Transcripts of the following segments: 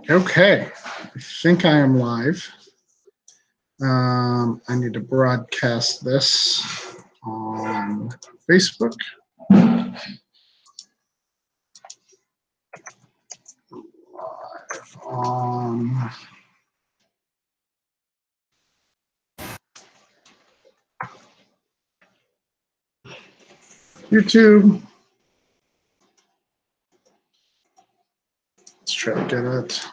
Okay, I think I am live. I need to broadcast this on Facebook. Live on YouTube. Let's try to get it.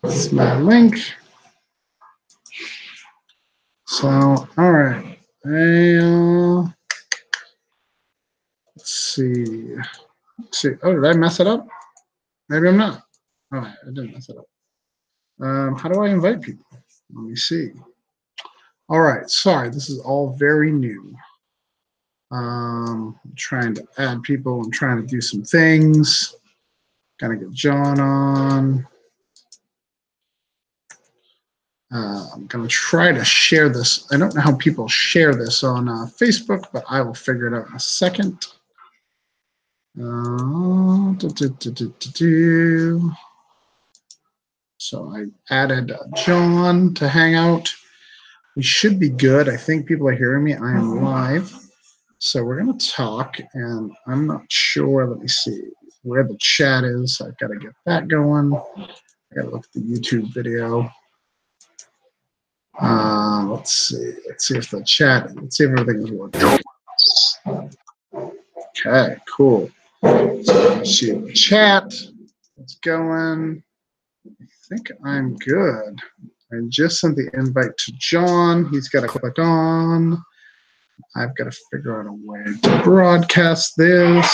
This is my link. So, all right. Let's see. Oh, did I mess it up? Maybe I'm not. All right, I didn't mess it up. How do I invite people? Let me see. All right, sorry, this is all very new. I'm trying to add people. I'm trying to do some things. Gotta get John on. I'm gonna try to share this. I don't know how people share this on Facebook, but I will figure it out in a second. So I added John to Hangout. We should be good. I think people are hearing me. I am live. So we're going to talk, and I'm not sure. Let me see where the chat is. I've got to get that going. I got to look at the YouTube video. Let's see. Let's see if the chat, let's see if everything is working. Okay, cool. So let's see the chat. It's going. I think I'm good. I just sent the invite to John. He's got to click on. I've got to figure out a way to broadcast this.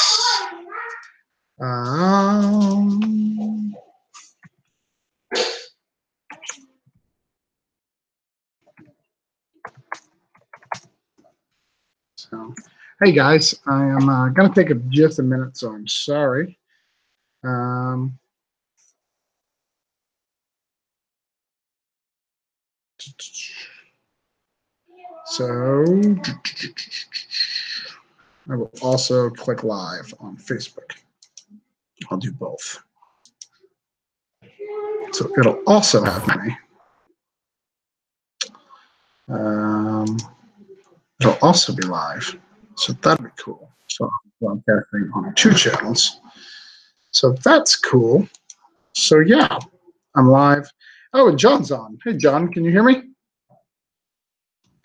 So, hey guys, I am going to take just a minute, so I'm sorry. So I will also click live on Facebook. I'll do both. So it'll also have me. It'll also be live. So that'd be cool. So I'm broadcasting on 2 channels. So that's cool. So yeah, I'm live. Oh, and John's on. Hey, John, can you hear me?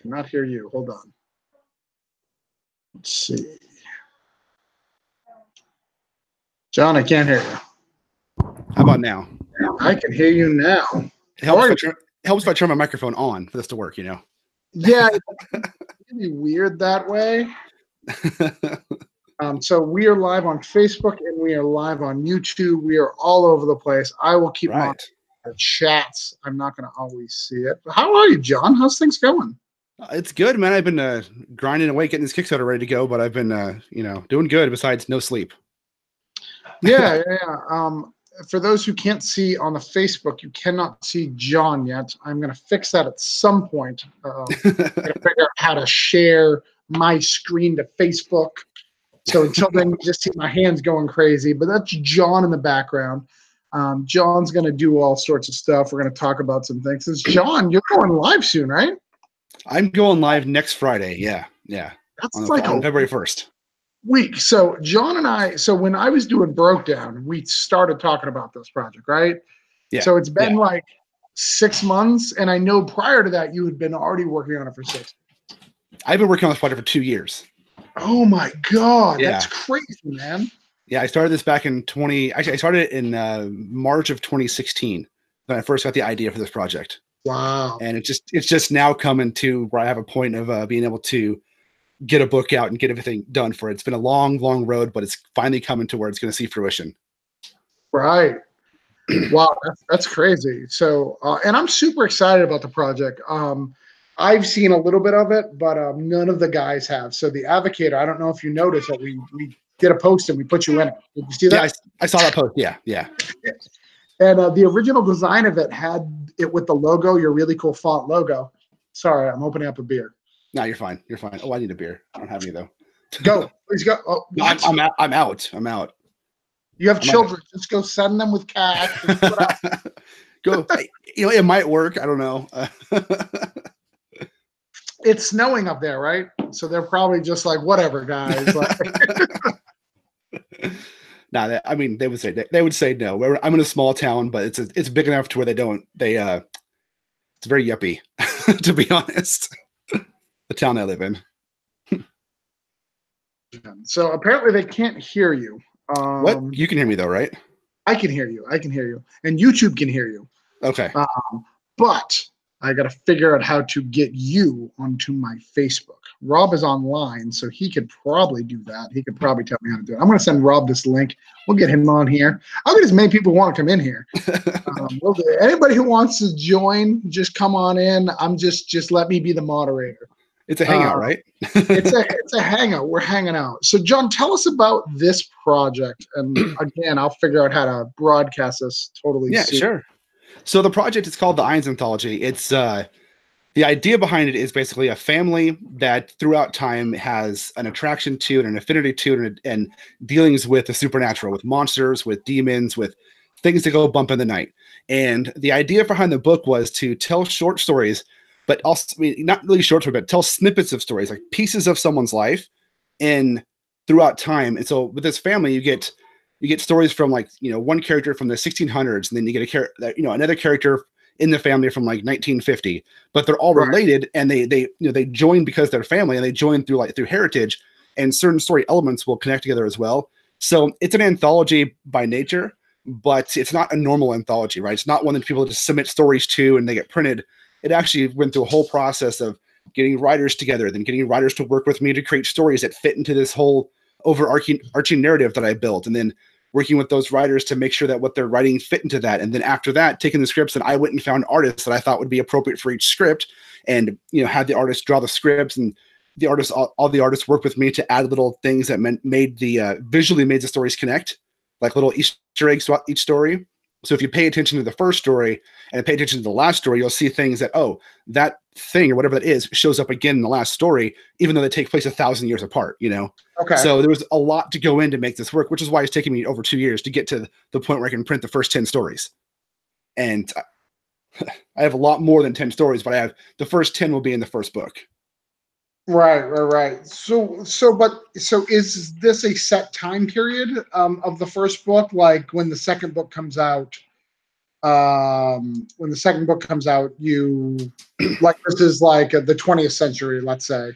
Cannot hear you. Hold on. Let's see. John, I can't hear you. How about now? I can hear you now. It helps if I turn my microphone on for this to work, you know? Yeah, it's really weird that way. So we are live on Facebook and we are live on YouTube. We are all over the place. I will keep monitoring the chats. I'm not going to always see it. But how are you, John? How's things going? It's good, man. I've been grinding away, getting this Kickstarter ready to go, but I've been, doing good besides no sleep. Yeah. For those who can't see on the Facebook, you cannot see John yet. I'm going to fix that at some point. I'm going to figure out how to share my screen to Facebook. So until then, you just see my hands going crazy. But that's John in the background. John's going to do all sorts of stuff. We're going to talk about some things. It's John, you're going live soon, right? I'm going live next Friday. Yeah. That's on February 1st. Week. So John and I, so when I was doing Broke Down, we started talking about this project, right? Yeah. So it's been like 6 months, and I know prior to that you had been already working on it for 6 months. I've been working on this project for 2 years. Oh my God, that's crazy, man. Yeah, I started this back in I started it in March of 2016 when I first got the idea for this project. Wow. And it's just now coming to where I have a point of being able to get a book out and get everything done for it. It's been a long, long road, but it's finally coming to where it's going to see fruition. Right. Wow, that's crazy. So, and I'm super excited about the project. I've seen a little bit of it, but none of the guys have. So the Advocator, I don't know if you noticed that we did a post and we put you in it. Did you see that? Yeah, I saw that post. Yeah. And the original design of it had it with the logo, your really cool font logo. Sorry, I'm opening up a beer. No, you're fine. You're fine. Oh, I need a beer. I don't have any though. Go, please go. Oh, No, I'm out. I'm out. I'm out. You have children. Just go send them with cash. Go. It might work. I don't know. It's snowing up there, right? So they're probably just like, whatever, guys. Like, nah, I mean, they would say no. I'm in a small town, but it's big enough to where it's very yuppie, to be honest. The town I live in. So apparently they can't hear you. What? You can hear me though, right? I can hear you. And YouTube can hear you. Okay. But I got to figure out how to get you onto my Facebook. Rob is online, so he could probably do that. He could probably tell me how to do it. I'm going to send Rob this link. We'll get him on here. I'll get as many people who want to come in here. Anybody who wants to join, just come on in. Just let me be the moderator. It's a hangout, right? it's a hangout. We're hanging out. So, John, tell us about this project. And again, I'll figure out how to broadcast this totally. Yeah, soon. Sure. So the project is called the Irons Anthology. It's the idea behind it is basically a family that throughout time has an attraction to and an affinity to and dealings with the supernatural, with monsters, with demons, with things that go bump in the night. And the idea behind the book was to tell short stories, but also not really short stories, but tell snippets of stories, like pieces of someone's life throughout time. And so with this family, you get stories from one character from the 1600s, and then you get another character in the family from like 1950, but they're all related, and they join because they're family, and they join through heritage, and certain story elements will connect together as well. So it's an anthology by nature, but it's not a normal anthology, right? It's not one that people just submit stories to and they get printed. It actually went through a whole process of getting writers together, then getting writers to work with me to create stories that fit into this whole overarching narrative that I built, and then working with those writers to make sure that what they're writing fit into that. And then after that, taking the scripts, and I went and found artists that I thought would be appropriate for each script, and had the artists draw the scripts, and the artists, all the artists worked with me to add little things that visually made the stories connect, like little Easter eggs throughout each story. So if you pay attention to the first story and pay attention to the last story, you'll see things that, that thing or whatever that is shows up again in the last story, even though they take place 1,000 years apart, Okay. So there was a lot to go in to make this work, which is why it's taking me over 2 years to get to the point where I can print the first 10 stories. And I have a lot more than 10 stories, but I have the first 10 will be in the first book. Right. So is this a set time period of the first book? Like when the second book comes out, you like, this is like the 20th century, let's say,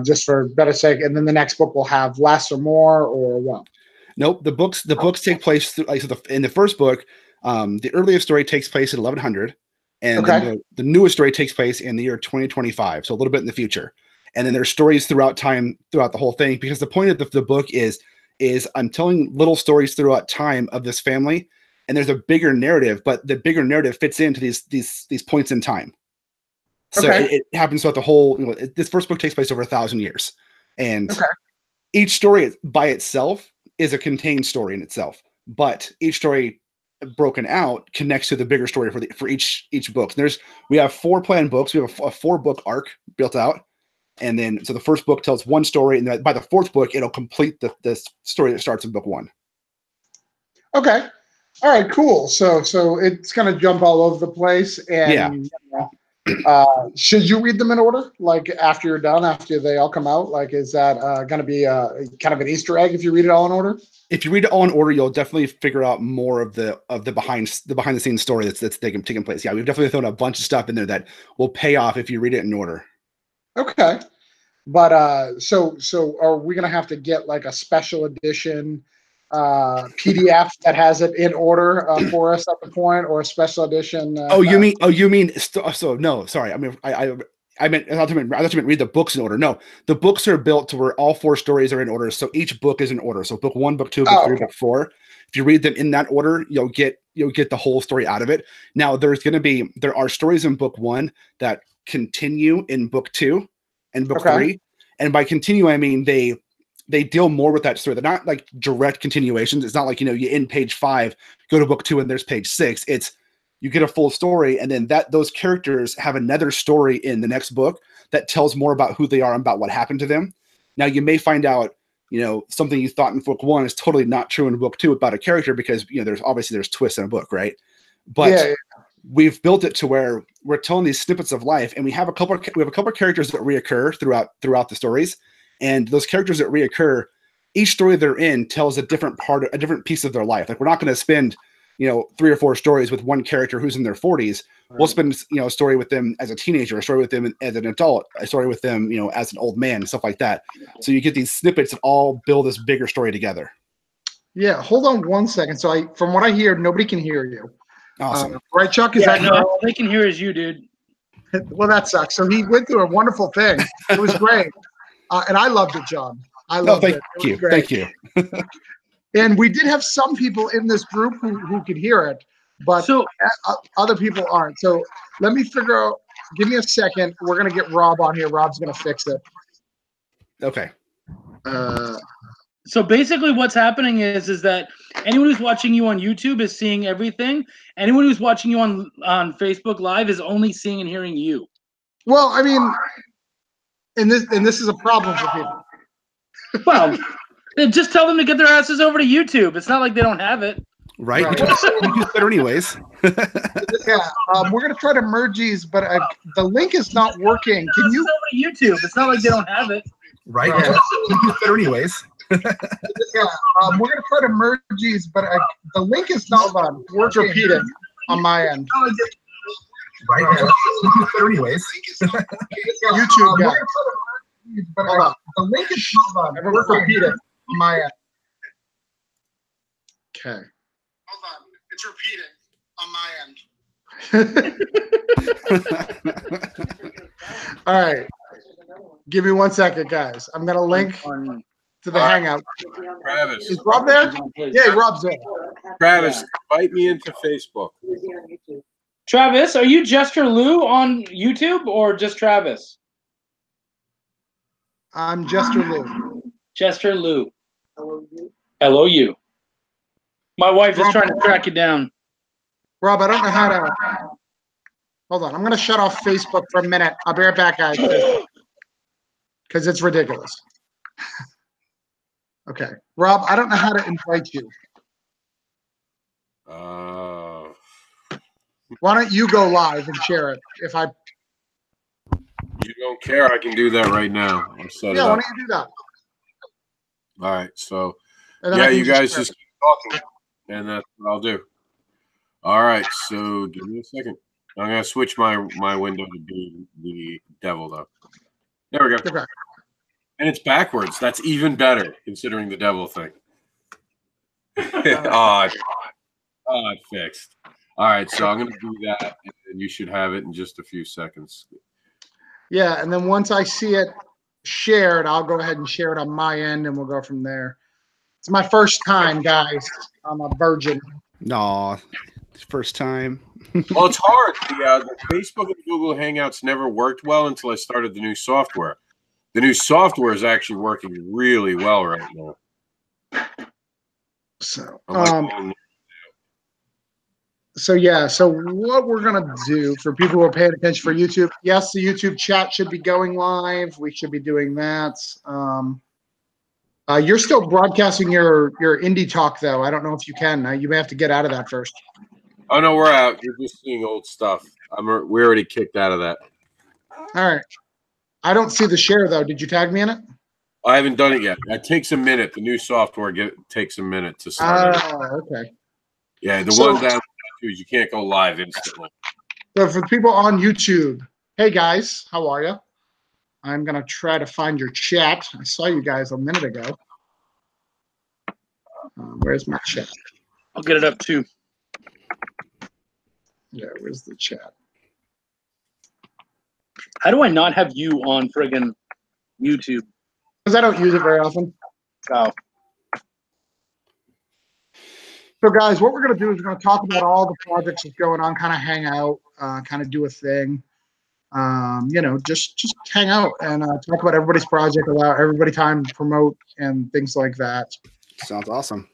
just for better sake, and then the next book will have less or more, or what? Nope. The books take place in the first book. The earliest story takes place in 1100, and then the newest story takes place in the year 2025, so a little bit in the future. And then there's stories throughout time, throughout the whole thing, because the point of the book is I'm telling little stories throughout time of this family, and there's a bigger narrative, but the bigger narrative fits into these points in time. So it happens throughout the whole. This first book takes place over 1,000 years, and each story by itself is a contained story in itself. But each story broken out connects to the bigger story for each book. We have 4 planned books. We have a 4-book arc built out. And then, so the first book tells one story, and by the 4th book, it'll complete the story that starts in book 1. Okay. All right, cool. So it's going to jump all over the place. And should you read them in order? Like after you're done, after they all come out? Like, is that going to be kind of an Easter egg if you read it all in order? If you read it all in order, you'll definitely figure out more of the behind the scenes story that's taking place. Yeah, we've definitely thrown a bunch of stuff in there that will pay off if you read it in order. Okay. But so are we gonna have to get like a special edition PDF that has it in order for us at the point, or a special edition? You mean so no, sorry. I mean I meant read the books in order. No, the books are built to where all 4 stories are in order, so each book is in order. So book 1, book 2, book 3, book 4. If you read them in that order, you'll get the whole story out of it. Now there are stories in book 1 that continue in book 2 and book 3, and by continue I mean they deal more with that story. They're not like direct continuations. It's not like you end page 5, go to book 2, and there's page 6. It's you get a full story, and then those characters have another story in the next book that tells more about who they are and about what happened to them. Now you may find out, something you thought in book 1 is totally not true in book 2 about a character, because there's twists in a book, right? But we've built it to where we're telling these snippets of life, and we have a couple of characters that reoccur throughout the stories, and those characters that reoccur, each story they're in tells a different piece of their life. Like, we're not going to spend 3 or 4 stories with one character who's in their 40s. Right. We'll spend a story with them as a teenager, a story with them as an adult, a story with them as an old man, stuff like that. So you get these snippets that all build this bigger story together. Yeah, hold on one second. So from what I hear, nobody can hear you. Awesome. Right, Chuck? Is that no, all they can hear is you, dude. Well, that sucks. So he went through a wonderful thing. It was great. And I loved it, John. I loved it. Thank you. And we did have some people in this group who could hear it, but other people aren't. So let me figure out. Give me a second. We're going to get Rob on here. Rob's going to fix it. Okay. So basically what's happening is that anyone who's watching you on YouTube is seeing everything. Anyone who's watching you on Facebook Live is only seeing and hearing you. Well, I mean, and this is a problem for people. Well, just tell them to get their asses over to YouTube. It's not like they don't have it. Right. You do better anyways. Yeah. We're going to try to merge these, but the link is not working. Can you? Over to YouTube. It's not like they don't have it. Right. You do better anyways. Yeah. We're going to try to merge these, but the link is not working. Repeating on my end. Right. You do better anyways. YouTube guys. But the link is not repeating on my end. Okay. Hold on. It's repeating on my end. All right. Give me 1 second, guys. I'm going to link to the Hangout. Travis. Is Rob there? Yeah, Rob's there. Travis, invite me into Facebook. Travis, are you Jester Lou on YouTube or just Travis? I'm Jester Lou. Jester Lou. L-O-U. My wife is trying to track you down. Rob, I don't know how to. Hold on. I'm going to shut off Facebook for a minute. I'll be right back, guys. Because it's ridiculous. Okay. Rob, I don't know how to invite you. Why don't you go live and share it? You don't care. I can do that right now. I'm set why don't you do that? All right. So, yeah, you guys just keep talking, and that's what I'll do. All right. So, give me a second. I'm going to switch my window to be the devil, though. There we go. Okay. And it's backwards. That's even better, considering the devil thing. Oh, it fixed. All right. So, I'm going to do that, and you should have it in just a few seconds. Yeah, and then once I see it shared, I'll go ahead and share it on my end, and we'll go from there. It's my first time, guys. I'm a virgin. No, first time. Well, it's hard. The Facebook and Google Hangouts never worked well until I started the new software. The new software is actually working really well right now. So, so what we're going to do for people who are paying attention for YouTube, yes, the YouTube chat should be going live. We should be doing that. You're still broadcasting your indie talk, though. I don't know if you can. You may have to get out of that first. Oh, no, we're out. You're just seeing old stuff. We're already kicked out of that. All right. I don't see the share, though. Did you tag me in it? I haven't done it yet. It takes a minute. The new software takes a minute to start. Okay. Yeah, the one down is you can't go live instantly. So for people on YouTube, hey, guys, how are you? I'm going to try to find your chat. I saw you guys a minute ago. Where's my chat? I'll get it up, too. Yeah, where's the chat? How do I not have you on friggin' YouTube? Because I don't use it very often. Oh. So, guys, what we're going to do is we're going to talk about all the projects that's going on, kind of hang out, kind of do a thing. Just hang out and talk about everybody's project, allow everybody time to promote and things like that. Sounds awesome.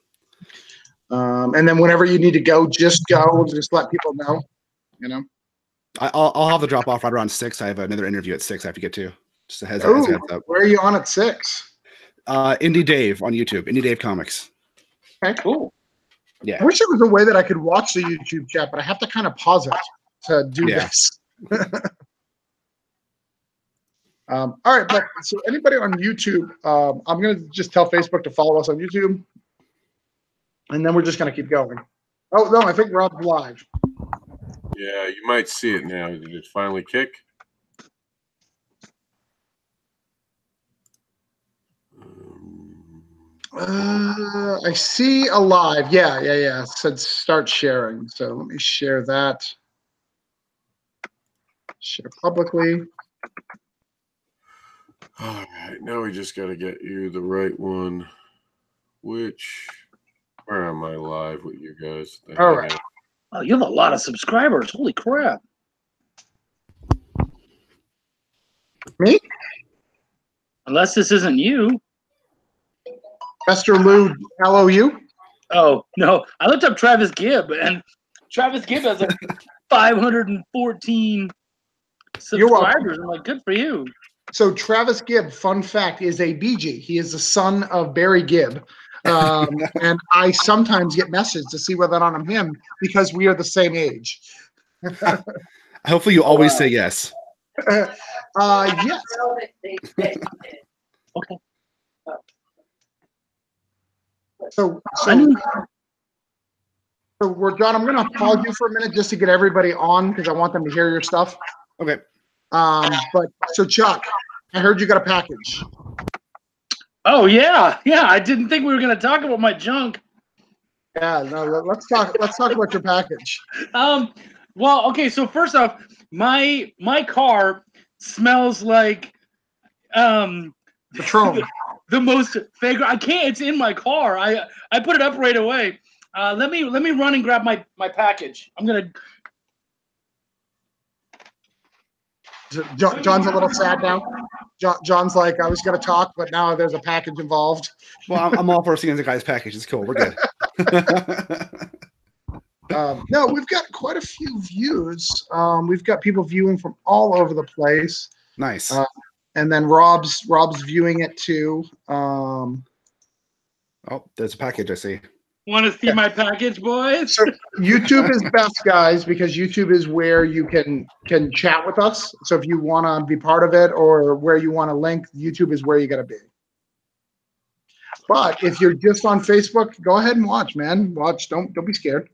And then whenever you need to go, just go. Just let people know. You know. I'll have the drop off right around 6. I have another interview at 6. I have to get to. Just as a heads up. Where are you on at 6? Indie Dave on YouTube. Indie Dave Comics. Okay, cool. Yeah. I wish there was a way that I could watch the YouTube chat, but I have to kind of pause it to do this. All right, but so anybody on YouTube, I'm going to just tell Facebook to follow us on YouTube, and then we're just going to keep going. Oh, no, I think Rob's live. Yeah, you might see it now. Did it finally kick? I see a live. Yeah. It said start sharing. So let me share that. Share publicly. All right, now we just got to get you the right one. Where am I live with you guys? All right. Oh, you have a lot of subscribers. Holy crap. Me? Unless this isn't you. Esther Lou, LOU? Oh, no. I looked up Travis Gibb, and Travis Gibb has like 514 subscribers. I'm like, good for you. So Travis Gibb, fun fact, is a BG. He is the son of Barry Gibb. And I sometimes get messages to see whether or not I'm him because we are the same age. Hopefully you always say yes. Yes. Okay. So we're John. I'm going to pause you for a minute just to get everybody on because I want them to hear your stuff. Okay. But so Chuck, I heard you got a package. Oh yeah. I didn't think we were going to talk about my junk. Yeah. No. Let's talk about your package. Well, okay. So first off, my car smells like Patron. the most fragrant. I can't. It's in my car. I put it up right away. Let me run and grab my package. I'm gonna. John's a little sad now. John's like, I was going to talk, but now there's a package involved. Well, I'm all for seeing the guy's package. It's cool. We're good. No, we've got quite a few views. We've got people viewing from all over the place. Nice. And then Rob's viewing it too. Oh, there's a package I see. Want to see my package, boys? So YouTube is best, guys, because YouTube is where you can chat with us. So if you want to be part of it or where you want to link, YouTube is where you got to be. But if you're just on Facebook, go ahead and watch, man. Watch. Don't be scared.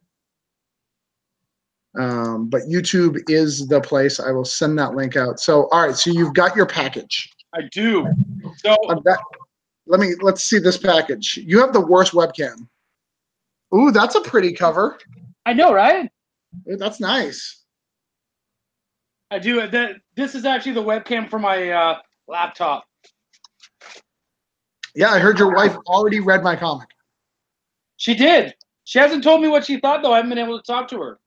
But YouTube is the place. I will send that link out. So, all right. So you've got your package. I do. So let's see this package. You have the worst webcam. Ooh, that's a pretty cover. I know, right? That's nice. I do. This is actually the webcam for my laptop. Yeah, I heard your wife already read my comic. She did. She hasn't told me what she thought, though. I haven't been able to talk to her.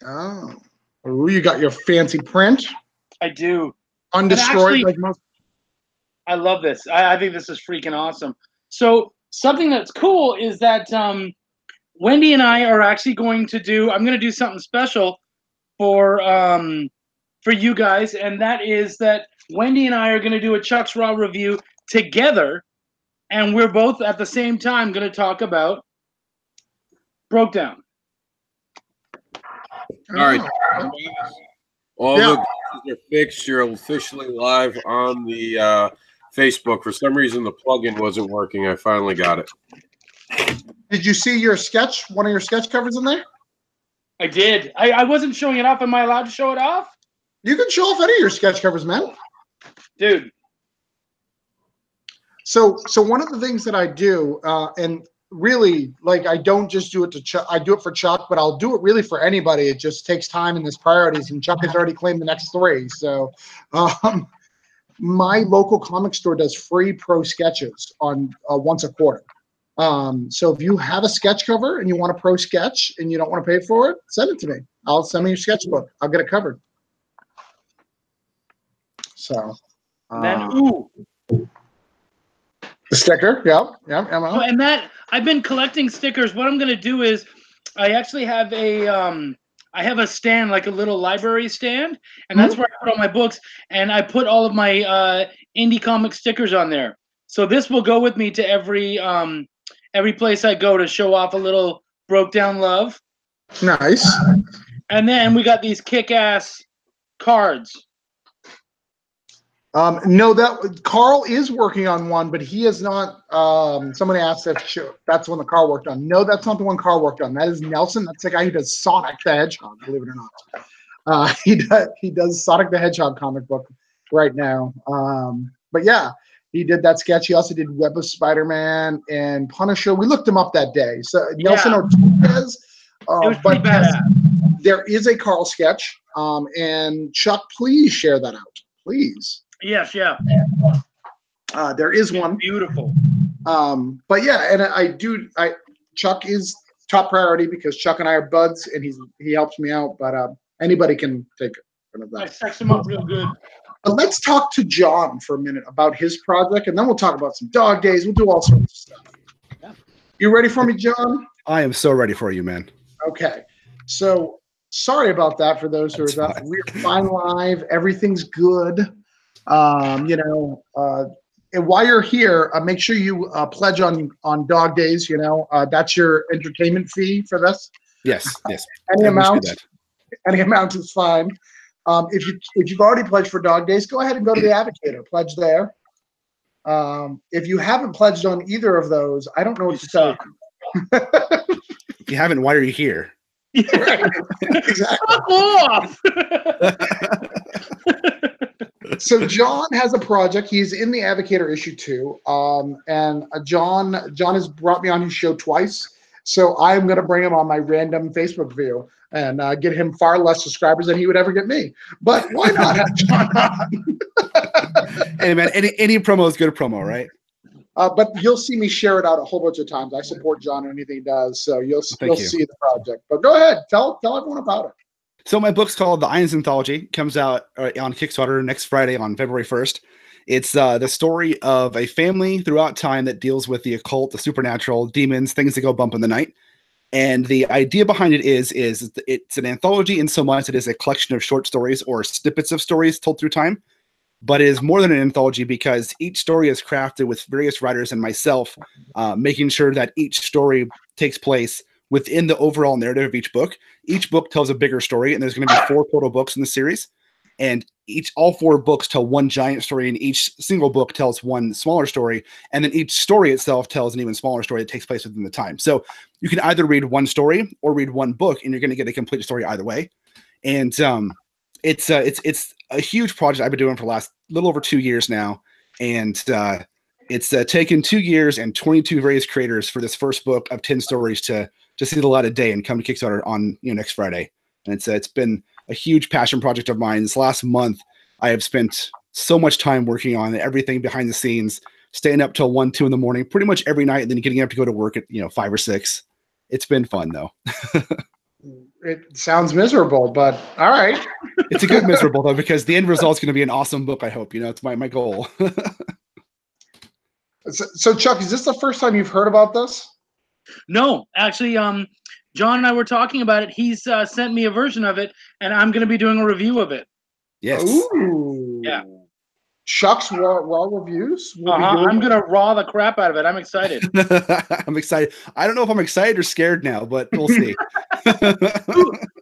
Oh. Ooh, you got your fancy print. I do. Undestroyed actually, like most. I love this. I think this is freaking awesome. So something that's cool is that Wendy and I are actually going to do. I'm going to do something special for you guys, and that is that Wendy and I are going to do a Chuck's Raw review together, and we're both at the same time going to talk about Broke Down. All right. All the buttons are fixed. You're officially live on the Facebook. For some reason, the plugin wasn't working. I finally got it. Did you see your sketch? One of your sketch covers in there? I did. I wasn't showing it off. Am I allowed to show it off? You can show off any of your sketch covers, man. Dude. So one of the things that I do, and really, like, I don't just do it to Chuck. I do it for Chuck, but I'll do it really for anybody. It just takes time and there's priorities, and Chuck has already claimed the next 3. So my local comic store does free pro sketches on once a quarter. So if you have a sketch cover and you want a pro sketch and you don't want to pay for it, send it to me. I'll send me your sketchbook. I'll get it covered. So The sticker, yep. Oh, and that I've been collecting stickers. What I'm going to do is I actually have a I have a stand, like a little library stand, and that's where I put all my books, and I put all of my indie comic stickers on there. So this will go with me to every place I go to show off a little broke down love. Nice. And then we got these kick-ass cards. No, that Carl is working on one, but he is not. Somebody asked if that's the one that Carl worked on. No, that's not the one Carl worked on. That is Nelson. That's the guy who does Sonic the Hedgehog. Believe it or not, he does Sonic the Hedgehog comic book right now. But yeah, he did that sketch. He also did Web of Spider-Man and Punisher. We looked him up that day. So Nelson Ortiguez. It was pretty badass. There is a Carl sketch, and Chuck, please share that out, please. Yes, yeah. There is one. Beautiful. But yeah, and Chuck is top priority because Chuck and I are buds, and he helps me out. But anybody can take one of that. I sex him up real good. But let's talk to John for a minute about his project, and then we'll talk about some dog days. We'll do all sorts of stuff. Yeah. You ready for me, John? I am so ready for you, man. Okay. So sorry about that for those who are that. We're fine live. Everything's good. And while you're here, make sure you pledge on dog days. That's your entertainment fee for this. Yes. Any amount is fine. If you've already pledged for dog days, go ahead and go to the Advocator. Pledge there. If you haven't pledged on either of those, I don't know what to tell you. If you haven't, why are you here? Right. Exactly. Fuck off. So John has a project. He's in the Advocator issue 2. And John has brought me on his show twice. So I'm going to bring him on my random Facebook view and get him far less subscribers than he would ever get me. But why not have John on? Hey, man, any promo is good promo, right? But you'll see me share it out a whole bunch of times. I support John in anything he does. So you'll see the project. But go ahead. Tell everyone about it. So my book's called The Irons Anthology. Comes out on Kickstarter next Friday on February 1st. It's the story of a family throughout time that deals with the occult, the supernatural, demons, things that go bump in the night. And the idea behind it is it's an anthology in so much it is a collection of short stories or snippets of stories told through time. But it is more than an anthology because each story is crafted with various writers and myself, making sure that each story takes place within the overall narrative of each book. Each book tells a bigger story, and there's going to be 4 total books in the series. And all 4 books tell one giant story, and each single book tells one smaller story. And then each story itself tells an even smaller story that takes place within the time. So you can either read one story or read one book, and you're going to get a complete story either way. And it's a huge project I've been doing for the last little over 2 years now. And it's taken 2 years and 22 various creators for this first book of 10 stories to see the light of day and come to Kickstarter on next Friday. And it's been a huge passion project of mine. This last month, I have spent so much time working on everything behind the scenes, staying up till 1, 2 in the morning, pretty much every night, and then getting up to go to work at 5 or 6. It's been fun though. It sounds miserable, but all right. It's a good miserable though, because the end result is going to be an awesome book. I hope, it's my goal. So Chuck, is this the first time you've heard about this? No, actually, John and I were talking about it. He's sent me a version of it, and I'm going to be doing a review of it. Yes. Ooh. Yeah. Chuck's raw reviews. I'm going to raw the crap out of it. I'm excited. I'm excited. I don't know if I'm excited or scared now, but we'll see.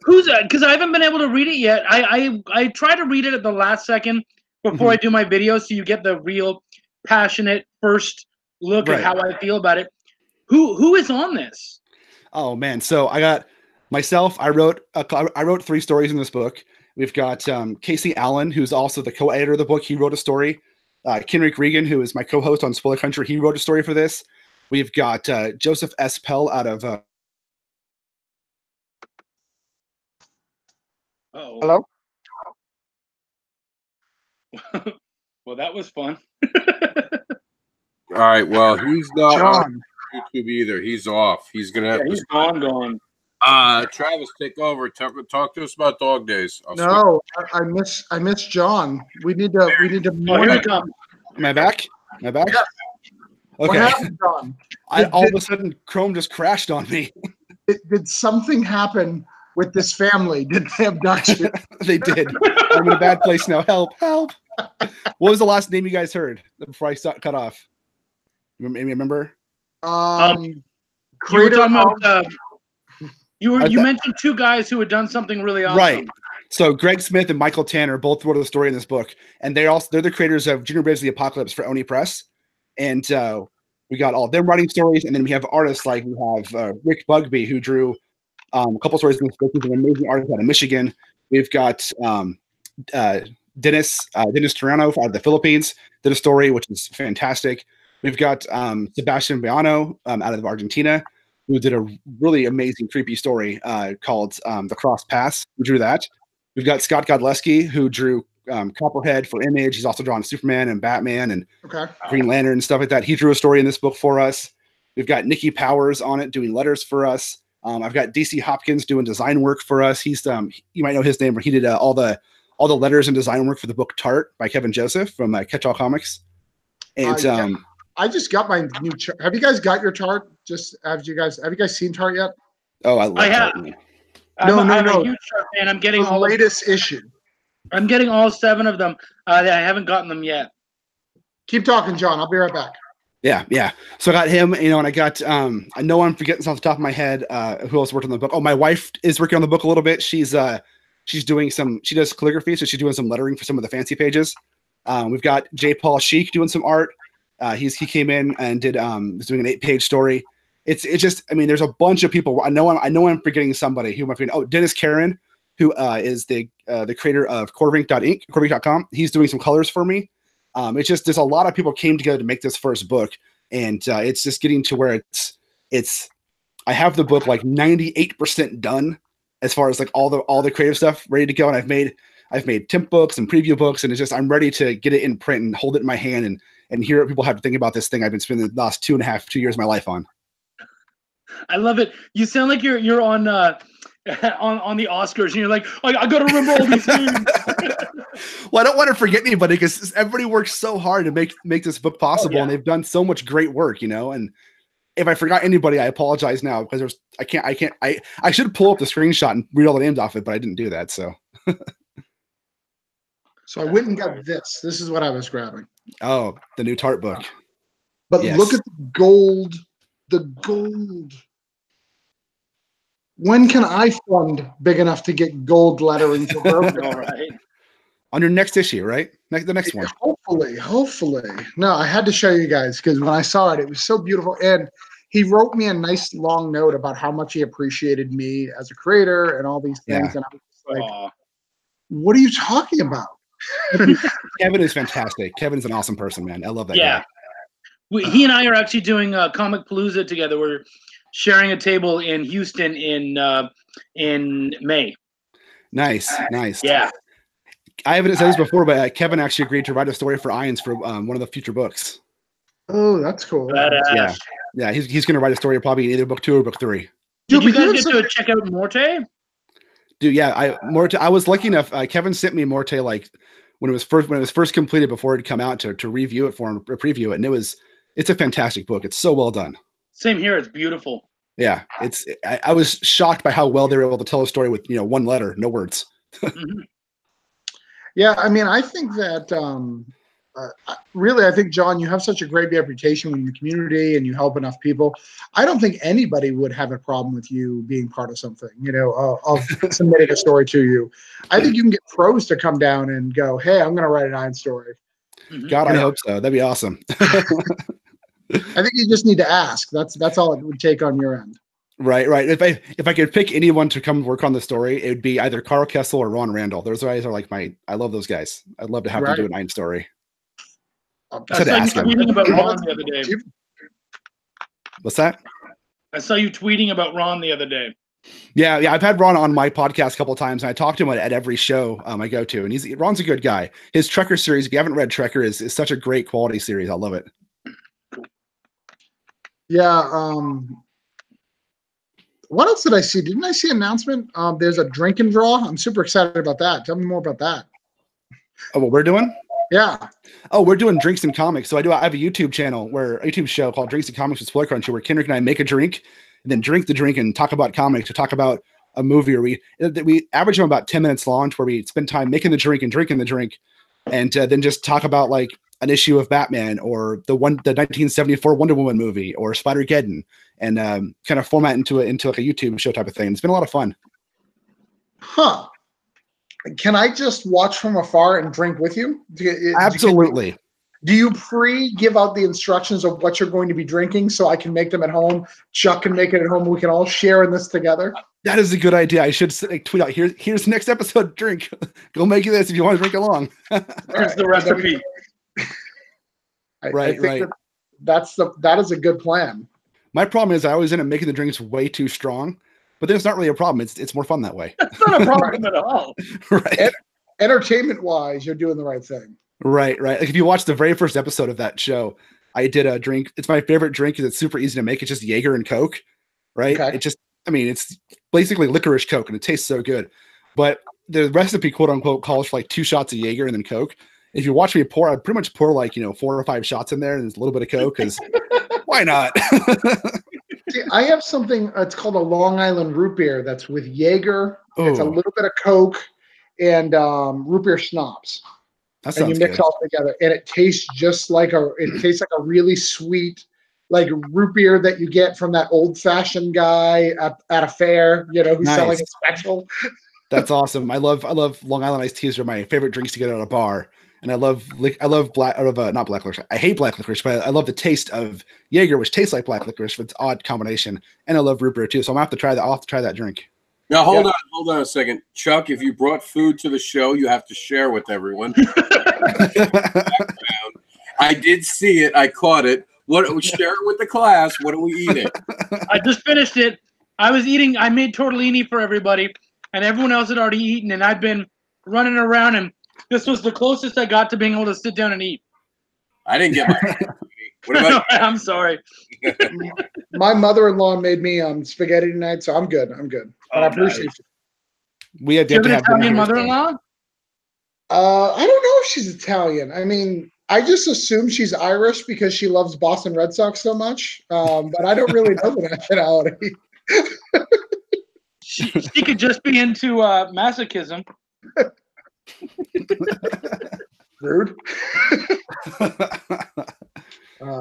Who's that? Because I haven't been able to read it yet. I try to read it at the last second before I do my video, so you get the real passionate first look at how I feel about it. Who is on this? Oh man, so I got myself. I wrote 3 stories in this book. We've got Casey Allen, who's also the co-editor of the book. He wrote a story. Kenrick Regan, who is my co-host on Spoiler Country, he wrote a story for this. We've got Joseph S. Pell out of. Hello. Well, that was fun. All right. Well, he's not John. on YouTube either. He's off. He's gonna have to. He's gone. Travis, take over. Talk to us about dog days. I miss John. We need to. Here he comes. Am I back? Yeah. Okay. What happened, John? All of a sudden, Chrome just crashed on me. Did something happen with this family? Did they abduct you? They did. I'm in a bad place now. Help! Help! What was the last name you guys heard before I cut off? Remember? Creator you were talking about. You mentioned two guys who had done something really awesome. Right. So Greg Smith and Michael Tanner both wrote a story in this book, and they're the creators of Junior Braves of the Apocalypse for Oni Press, and we got all them writing stories, and then we have artists like we have Rick Bugby, who drew a couple stories in this book. He's an amazing artist out of Michigan. We've got Dennis Tirano out of the Philippines did a story which is fantastic. We've got Sebastian Biano out of Argentina, who did a really amazing creepy story called The Cross Pass, who drew that. We've got Scott Godleski, who drew Copperhead for Image. He's also drawn Superman and Batman and Green Lantern and stuff like that. He drew a story in this book for us. We've got Nikki Powers on it doing letters for us. I've got DC Hopkins doing design work for us. He's you might know his name, but he did all the letters and design work for the book Tart by Kevin Joseph from Catch-All Comics. And I just got my new chart. Have you guys got your chart? Have you guys seen Tart yet? Oh, I have. I'm a huge Tart fan. I'm getting the latest issue. I'm getting all 7 of them. I haven't gotten them yet. Keep talking, John. I'll be right back. Yeah. So I got him, and I got I know I'm forgetting off the top of my head who else worked on the book. Oh, my wife is working on the book a little bit. She's doing she does calligraphy, so she's doing some lettering for some of the fancy pages. We've got J. Paul Sheik doing some art. He came in and did was doing an 8-page story. It's just, I mean, there's a bunch of people. I know I'm forgetting somebody who might be. Oh, Dennis Karen, who is the creator of Corvink.com. He's doing some colors for me. It's just there's a lot of people came together to make this first book, and it's just getting to where it's. I have the book like 98% done as far as like all the creative stuff ready to go, and I've made temp books and preview books, and it's just I'm ready to get it in print and hold it in my hand and hear what people have to think about this thing I've been spending the last 2 years of my life on. I love it. You sound like you're on the Oscars, and you're like, I got to remember all these names. Well, I don't want to forget anybody because everybody works so hard to make this book possible, and they've done so much great work, And if I forgot anybody, I apologize now because I should pull up the screenshot and read all the names off it, but I didn't do that. So. So I went and got this. This is what I was grabbing. Oh, the new Tart book. But look at the gold. The gold. When can I fund big enough to get gold lettering for Broken? All right. On your next issue, right? The next one. Hopefully. No, I had to show you guys because when I saw it, it was so beautiful. And he wrote me a nice long note about how much he appreciated me as a creator and all these things. Yeah. And I was just like, what are you talking about? Kevin is fantastic. Kevin's an awesome person, man. I love that guy. He and I are actually doing Comic Palooza together. We're sharing a table in Houston in May. Nice. Yeah. I haven't said this before, but Kevin actually agreed to write a story for Irons for one of the future books. Oh, that's cool. Yeah. He's going to write a story probably in either book 2 or book 3. Did you guys get to check out Morte? Dude, yeah, Morte. I was lucky enough. Kevin sent me Morte like when it was first completed before it had come out to review it for him, or preview it, and it's a fantastic book. It's so well done. Same here. It's beautiful. Yeah, I was shocked by how well they were able to tell a story with one letter, no words. Mm-hmm. Yeah, I mean, I think that really, I think, John, you have such a great reputation in the community and you help enough people. I don't think anybody would have a problem with you being part of something, of submitting a story to you. I think you can get pros to come down and go, hey, I'm going to write an Iron story. God, I hope so. That'd be awesome. I think you just need to ask. That's all it would take on your end. Right. If I could pick anyone to come work on the story, it would be either Carl Kessel or Ron Randall. Those guys are like I love those guys. I'd love to have them do an Iron story. I saw you tweeting about Ron the other day. What's that? I saw you tweeting about Ron the other day. Yeah. I've had Ron on my podcast a couple of times, and I talk to him at every show I go to, and Ron's a good guy. His Trekker series, if you haven't read Trekker, is such a great quality series. I love it. Yeah. What else did I see? Didn't I see an announcement? There's a drink and draw. I'm super excited about that. Tell me more about that. Oh, what we're doing? Yeah. Oh, we're doing drinks and comics. So I have a YouTube show called Drinks and Comics with Spoiler Cruncher, where Kendrick and I make a drink and then drink the drink and talk about comics, or talk about a movie, or we average them about 10 minutes long, where we spend time making the drink and drinking the drink, and then just talk about like an issue of Batman or the 1974 Wonder Woman movie or Spider-Geddon, and kind of format into like a YouTube show type of thing. It's been a lot of fun. Huh. Can I just watch from afar and drink with you? Absolutely. Do you give out the instructions of what you're going to be drinking so I can make them at home? Chuck can make it at home. We can all share in this together. That is a good idea. I should tweet out, here's the next episode. Drink. Go make this if you want to drink along. Here's the recipe. I think that is a good plan. My problem is I always end up making the drinks way too strong, but then it's not really a problem. It's more fun that way. That's not a problem at all. Right. Entertainment wise, you're doing the right thing. Right. Like if you watch the very first episode of that show, I did a drink. It's my favorite drink because it's super easy to make. It's just Jaeger and Coke, right? Okay. It's basically licorice Coke, and it tastes so good. But the recipe, quote unquote, calls for like 2 shots of Jaeger and then Coke. If you watch me pour, I pretty much pour like 4 or 5 shots in there, and there's a little bit of Coke because why not? See, I have something. It's called a Long Island root beer. That's with Jaeger. Ooh. It's a little bit of Coke and root beer schnapps. That and sounds you mix good. all together, and it tastes just like a really sweet, like root beer that you get from that old fashioned guy at a fair, who's Nice. selling a special. That's awesome. I love Long Island iced teas. Are my favorite drinks to get at a bar, and I love not black licorice. I hate black licorice, but I love the taste of Jaeger, which tastes like black licorice. But it's an odd combination, and I love root beer too. So I'm gonna have to try that. I'll have to try that drink. Now hold on a second, Chuck. If you brought food to the show, you have to share with everyone. I did see it. I caught it. Share it with the class. What are we eating? I just finished it. I made tortellini for everybody, and everyone else had already eaten, and I've been running around, and this was the closest I got to being able to sit down and eat. I didn't get my. What about I'm sorry. My mother-in-law made me spaghetti tonight, so I'm good. But I appreciate it. We have Do you have an to have Italian mother-in-law? I don't know if she's Italian. I mean, I just assume she's Irish because she loves Boston Red Sox so much. But I don't really know the nationality. She could just be into masochism. Rude.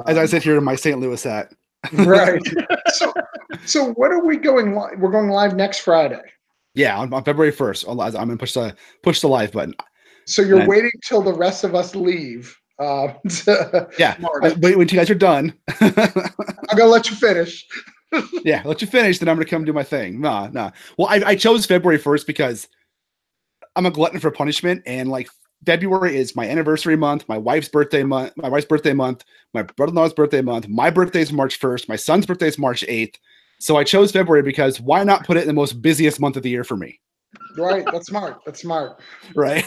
As I sit here in my St. Louis hat. Right. So when are we going live? We're going live next Friday. Yeah, on February 1st. I'm going to push the live button. So you're waiting till the rest of us leave. Yeah, when you guys are done. I'm going to let you finish. Yeah, let you finish, then I'm going to come do my thing. Nah. Well, I chose February 1st because I'm a glutton for punishment, and like February is my anniversary month, my wife's birthday month, my brother-in-law's birthday month, my birthday is March 1st, my son's birthday is March 8th. So I chose February because why not put it in the most busiest month of the year for me? Right. That's smart. Right.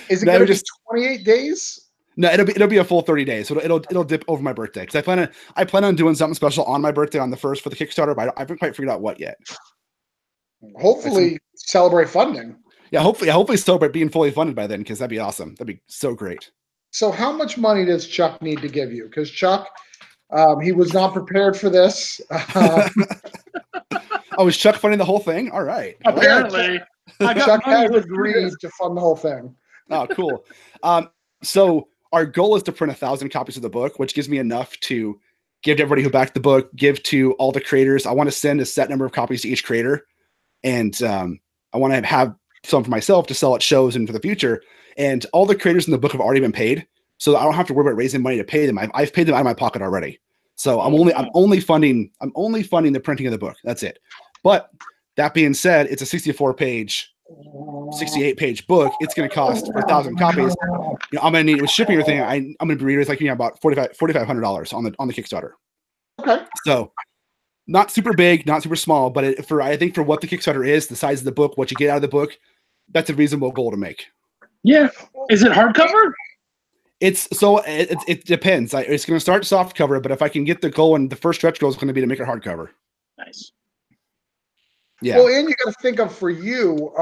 Is it going to be 28 days? No, it'll be a full 30 days. So it'll dip over my birthday because I plan on doing something special on my birthday on the 1st for the Kickstarter, but I haven't quite figured out what yet. Hopefully celebrate funding. Yeah, hopefully celebrate being fully funded by then, because that'd be awesome. That'd be so great. So how much money does Chuck need to give you? Because Chuck, he was not prepared for this. Oh, is Chuck funding the whole thing? All right. Apparently. Chuck has agreed to fund the whole thing. Oh, cool. So our goal is to print 1,000 copies of the book, which gives me enough to give to everybody who backed the book, give to all the creators. I want to send a set number of copies to each creator. And I want to have some for myself to sell at shows and for the future. And all the creators in the book have already been paid, so I don't have to worry about raising money to pay them. I've paid them out of my pocket already. So I'm only funding the printing of the book. That's it. But that being said, it's a 68-page book. It's going to cost for 1,000 copies. I'm going to need, with shipping or thing, I'm going to be reading like about $4,500 on the Kickstarter. Okay. So not super big, not super small, but I think for what the Kickstarter is, the size of the book, what you get out of the book, that's a reasonable goal to make. Yeah. Is it hardcover? It depends. It's going to start soft cover, but if I can get the goal, and the first stretch goal is going to be to make it hardcover. Nice. Yeah. Well, and you got to think of, for you,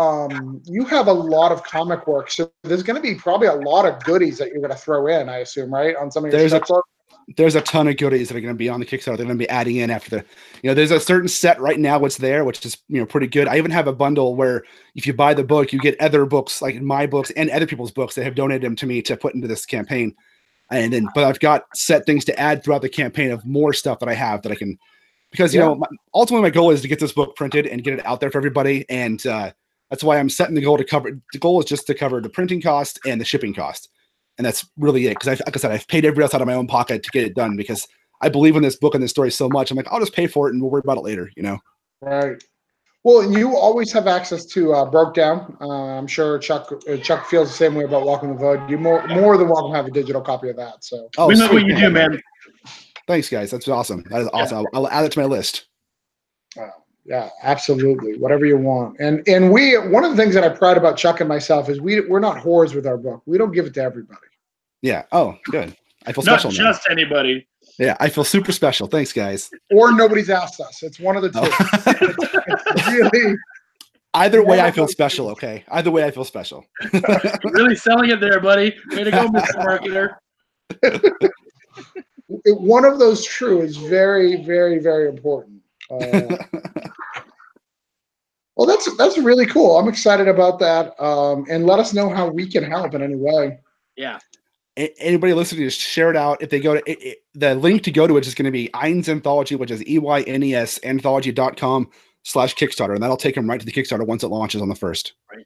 you have a lot of comic work, so there's going to be probably a lot of goodies that you're going to throw in, I assume, right? On some of your stuff. there's a ton of goodies that are going to be on the Kickstarter. They're going to be adding in after the, there's a certain set right now what's there, which is, pretty good. I even have a bundle where if you buy the book, you get other books, like my books and other people's books that have donated them to me to put into this campaign. And then, but I've got set things to add throughout the campaign of more stuff that I have that I can, because, ultimately my goal is to get this book printed and get it out there for everybody. And that's why I'm setting the goal to cover. The goal is just to cover the printing cost and the shipping cost. And that's really it. Because like I said, I've paid everybody else out of my own pocket to get it done because I believe in this book and this story so much. I'm like, I'll just pay for it and we'll worry about it later, Right. Well, and you always have access to Broke Down. I'm sure Chuck feels the same way about Welcome to the Void. You're more than welcome to have a digital copy of that. So we know what you do, man. Thanks, guys. That's awesome. That is awesome. I'll add it to my list. Yeah, absolutely. Whatever you want. And one of the things that I pride about Chuck and myself is we're not whores with our book. We don't give it to everybody. Yeah. Oh, good. I feel not special. Not just anybody. Yeah, I feel super special. Thanks, guys. Or nobody's asked us. It's one of the two. It's really. Either way, I feel special. Okay. Either way, I feel special. Really selling it there, buddy. Way to go, Mr. Marketer. One of those true is very, very, very important. Well, that's really cool. I'm excited about that. And let us know how we can help in any way. Yeah. Anybody listening, just share it out. If they go to the link to go to it is going to be Eins Anthology, which is EYNES anthology.com/Kickstarter. And that'll take them right to the Kickstarter once it launches on the 1st. Right.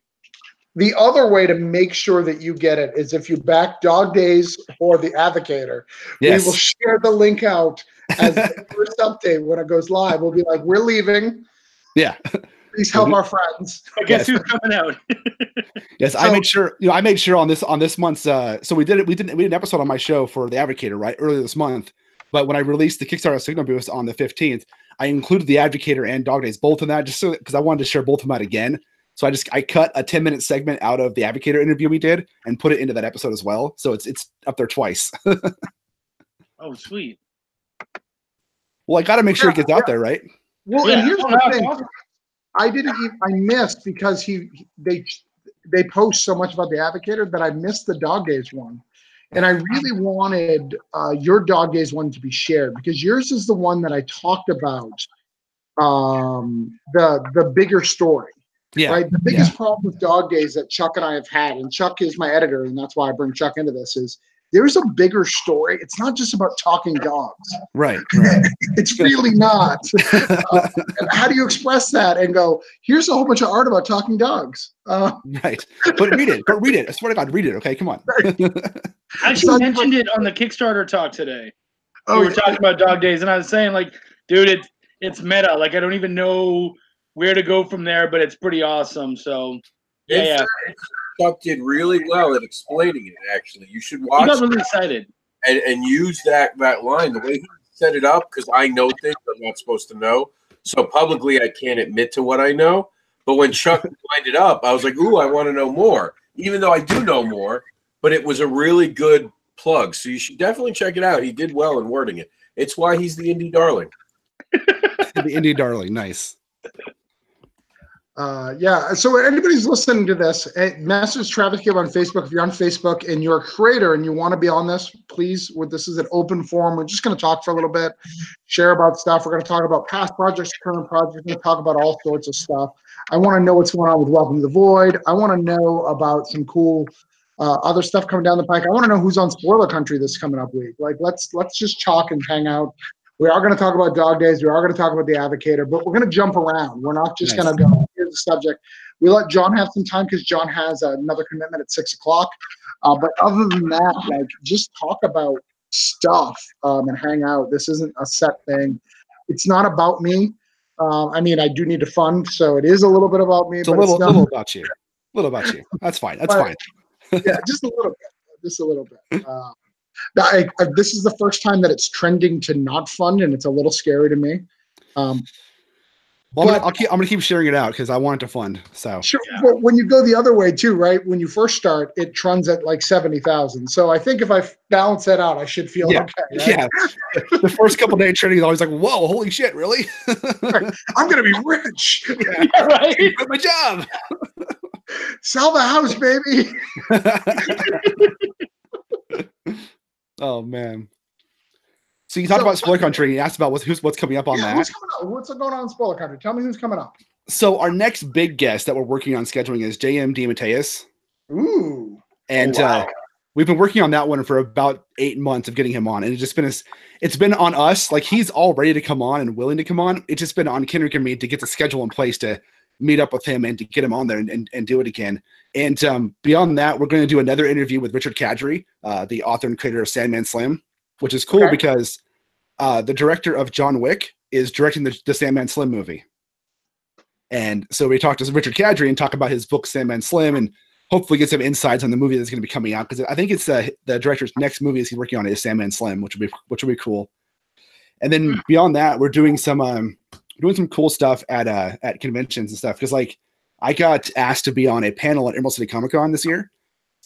The other way to make sure that you get it is if you back Dog Days or the Advocator. Yes. We will share the link out as the first update when it goes live. We'll be like, we're leaving. Yeah. Please help our friends. I guess who's coming out? Yes, so, I made sure on this month's so we did an episode on my show for the Advocator right earlier this month. But when I released the Kickstarter Signal Boost on the 15th, I included the Advocator and Dog Days both in that just so because I wanted to share both of them out again. So I cut a 10-minute segment out of the Advocator interview we did and put it into that episode as well. So it's up there twice. Oh, sweet. Well, I got to make sure it gets out there, right? Well, and here's the thing. I missed because they post so much about the Advocator that I missed the Dog Days one. And I really wanted your Dog Days one to be shared because yours is the one that I talked about the bigger story. Yeah. Right. The biggest problem with Dog Days that Chuck and I have had, and Chuck is my editor, and that's why I bring Chuck into this, is there's a bigger story. It's not just about talking dogs. Right. It's really not. How do you express that and go, here's a whole bunch of art about talking dogs? Right. But read it. I swear to God, read it. Okay, come on. I actually mentioned it on the Kickstarter talk today. We were talking about Dog Days, and I was saying, like, dude, it's meta. Like, I don't even know where to go from there, but it's pretty awesome. So, yeah. Chuck did really well at explaining it, actually. You should watch it. I got really excited. And use that line, the way he set it up, because I know things I'm not supposed to know. So publicly, I can't admit to what I know. But when Chuck lined it up, I was like, ooh, I want to know more, even though I do know more. But it was a really good plug. So you should definitely check it out. He did well in wording it. It's why he's the indie darling. The indie darling. Nice. So anybody's listening to this, message Travis Gibb on Facebook. If you're on Facebook and you're a creator and you want to be on this, please, this is an open forum. We're just going to talk for a little bit, share about stuff. We're going to talk about past projects, current projects. We're going to talk about all sorts of stuff. I want to know what's going on with Welcome to the Void. I want to know about some cool other stuff coming down the pike. I want to know who's on Spoiler Country this coming up week. Like, let's just talk and hang out. We are going to talk about Dog Days. We are going to talk about the Advocator, but we're going to jump around. We're not just going to go, here's the subject. We let John have some time because John has another commitment at 6 o'clock. But other than that, like, just talk about stuff and hang out. This isn't a set thing. It's not about me. I mean, I do need to fund, so it is a little bit about me. It's a little about you. A little about you. That's fine. That's fine. Yeah, just a little bit. Just a little bit. This is the first time that it's trending to not fund, and it's a little scary to me. Well, I'm gonna keep sharing it out because I want it to fund. So sure, but when you go the other way too, right? When you first start, it trends at like 70,000. So I think if I balance that out, I should feel okay. Right? Yeah. The first couple of days trending is always like, whoa, holy shit, really? I'm gonna be rich. Yeah, right? Quit my job. Sell the house, baby. Oh man. So you talked about Spoiler Country, and you asked about what's coming up on that. What's coming up? What's going on in Spoiler Country? Tell me who's coming up. So our next big guest that we're working on scheduling is J.M. DeMatteis. Ooh. And we've been working on that one for about 8 months of getting him on. And it's been on us. Like, he's all ready to come on and willing to come on. It's just been on Kendrick and me to get the schedule in place to meet up with him and to get him on there and do it again. And beyond that, we're going to do another interview with Richard Kadrey, the author and creator of Sandman Slim, which is cool because the director of John Wick is directing the Sandman Slim movie. And so we talked to Richard Kadrey and talk about his book Sandman Slim and hopefully get some insights on the movie that's going to be coming out, because I think it's the director's next movie he's working on is Sandman Slim, which will be cool. And then beyond that, we're doing some cool stuff at conventions and stuff, because like I got asked to be on a panel at Emerald City Comic Con this year.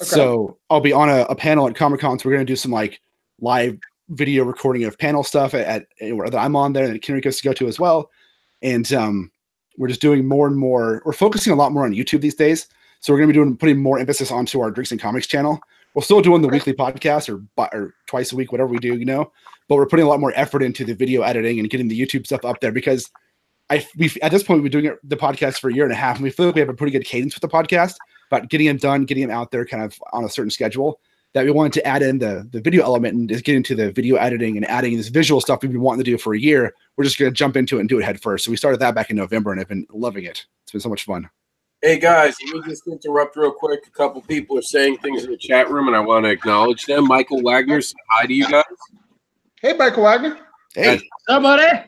Okay. So I'll be on a panel at Comic Con. So we're going to do some like live video recording of panel stuff at where I'm on there, and Kendrick gets to go to as well. And we're just doing more and more. We're focusing a lot more on YouTube these days. So we're going to be putting more emphasis onto our Drinks and Comics channel. We're still doing the weekly podcast or twice a week, whatever we do, but we're putting a lot more effort into the video editing and getting the YouTube stuff up there, because we've at this point, we've been doing the podcast for a year and a half, and we feel like we have a pretty good cadence with the podcast about getting them done, getting them out there kind of on a certain schedule, that we wanted to add in the video element and just get into the video editing and adding this visual stuff we've been wanting to do for a year. We're just going to jump into it and do it head first. So we started that back in November, and I've been loving it. It's been so much fun. Hey guys, let me just interrupt real quick. A couple people are saying things in the chat room, and I want to acknowledge them. Michael Wagner, say hi to you guys. Hey, Michael Wagner. Hey, what's up, buddy?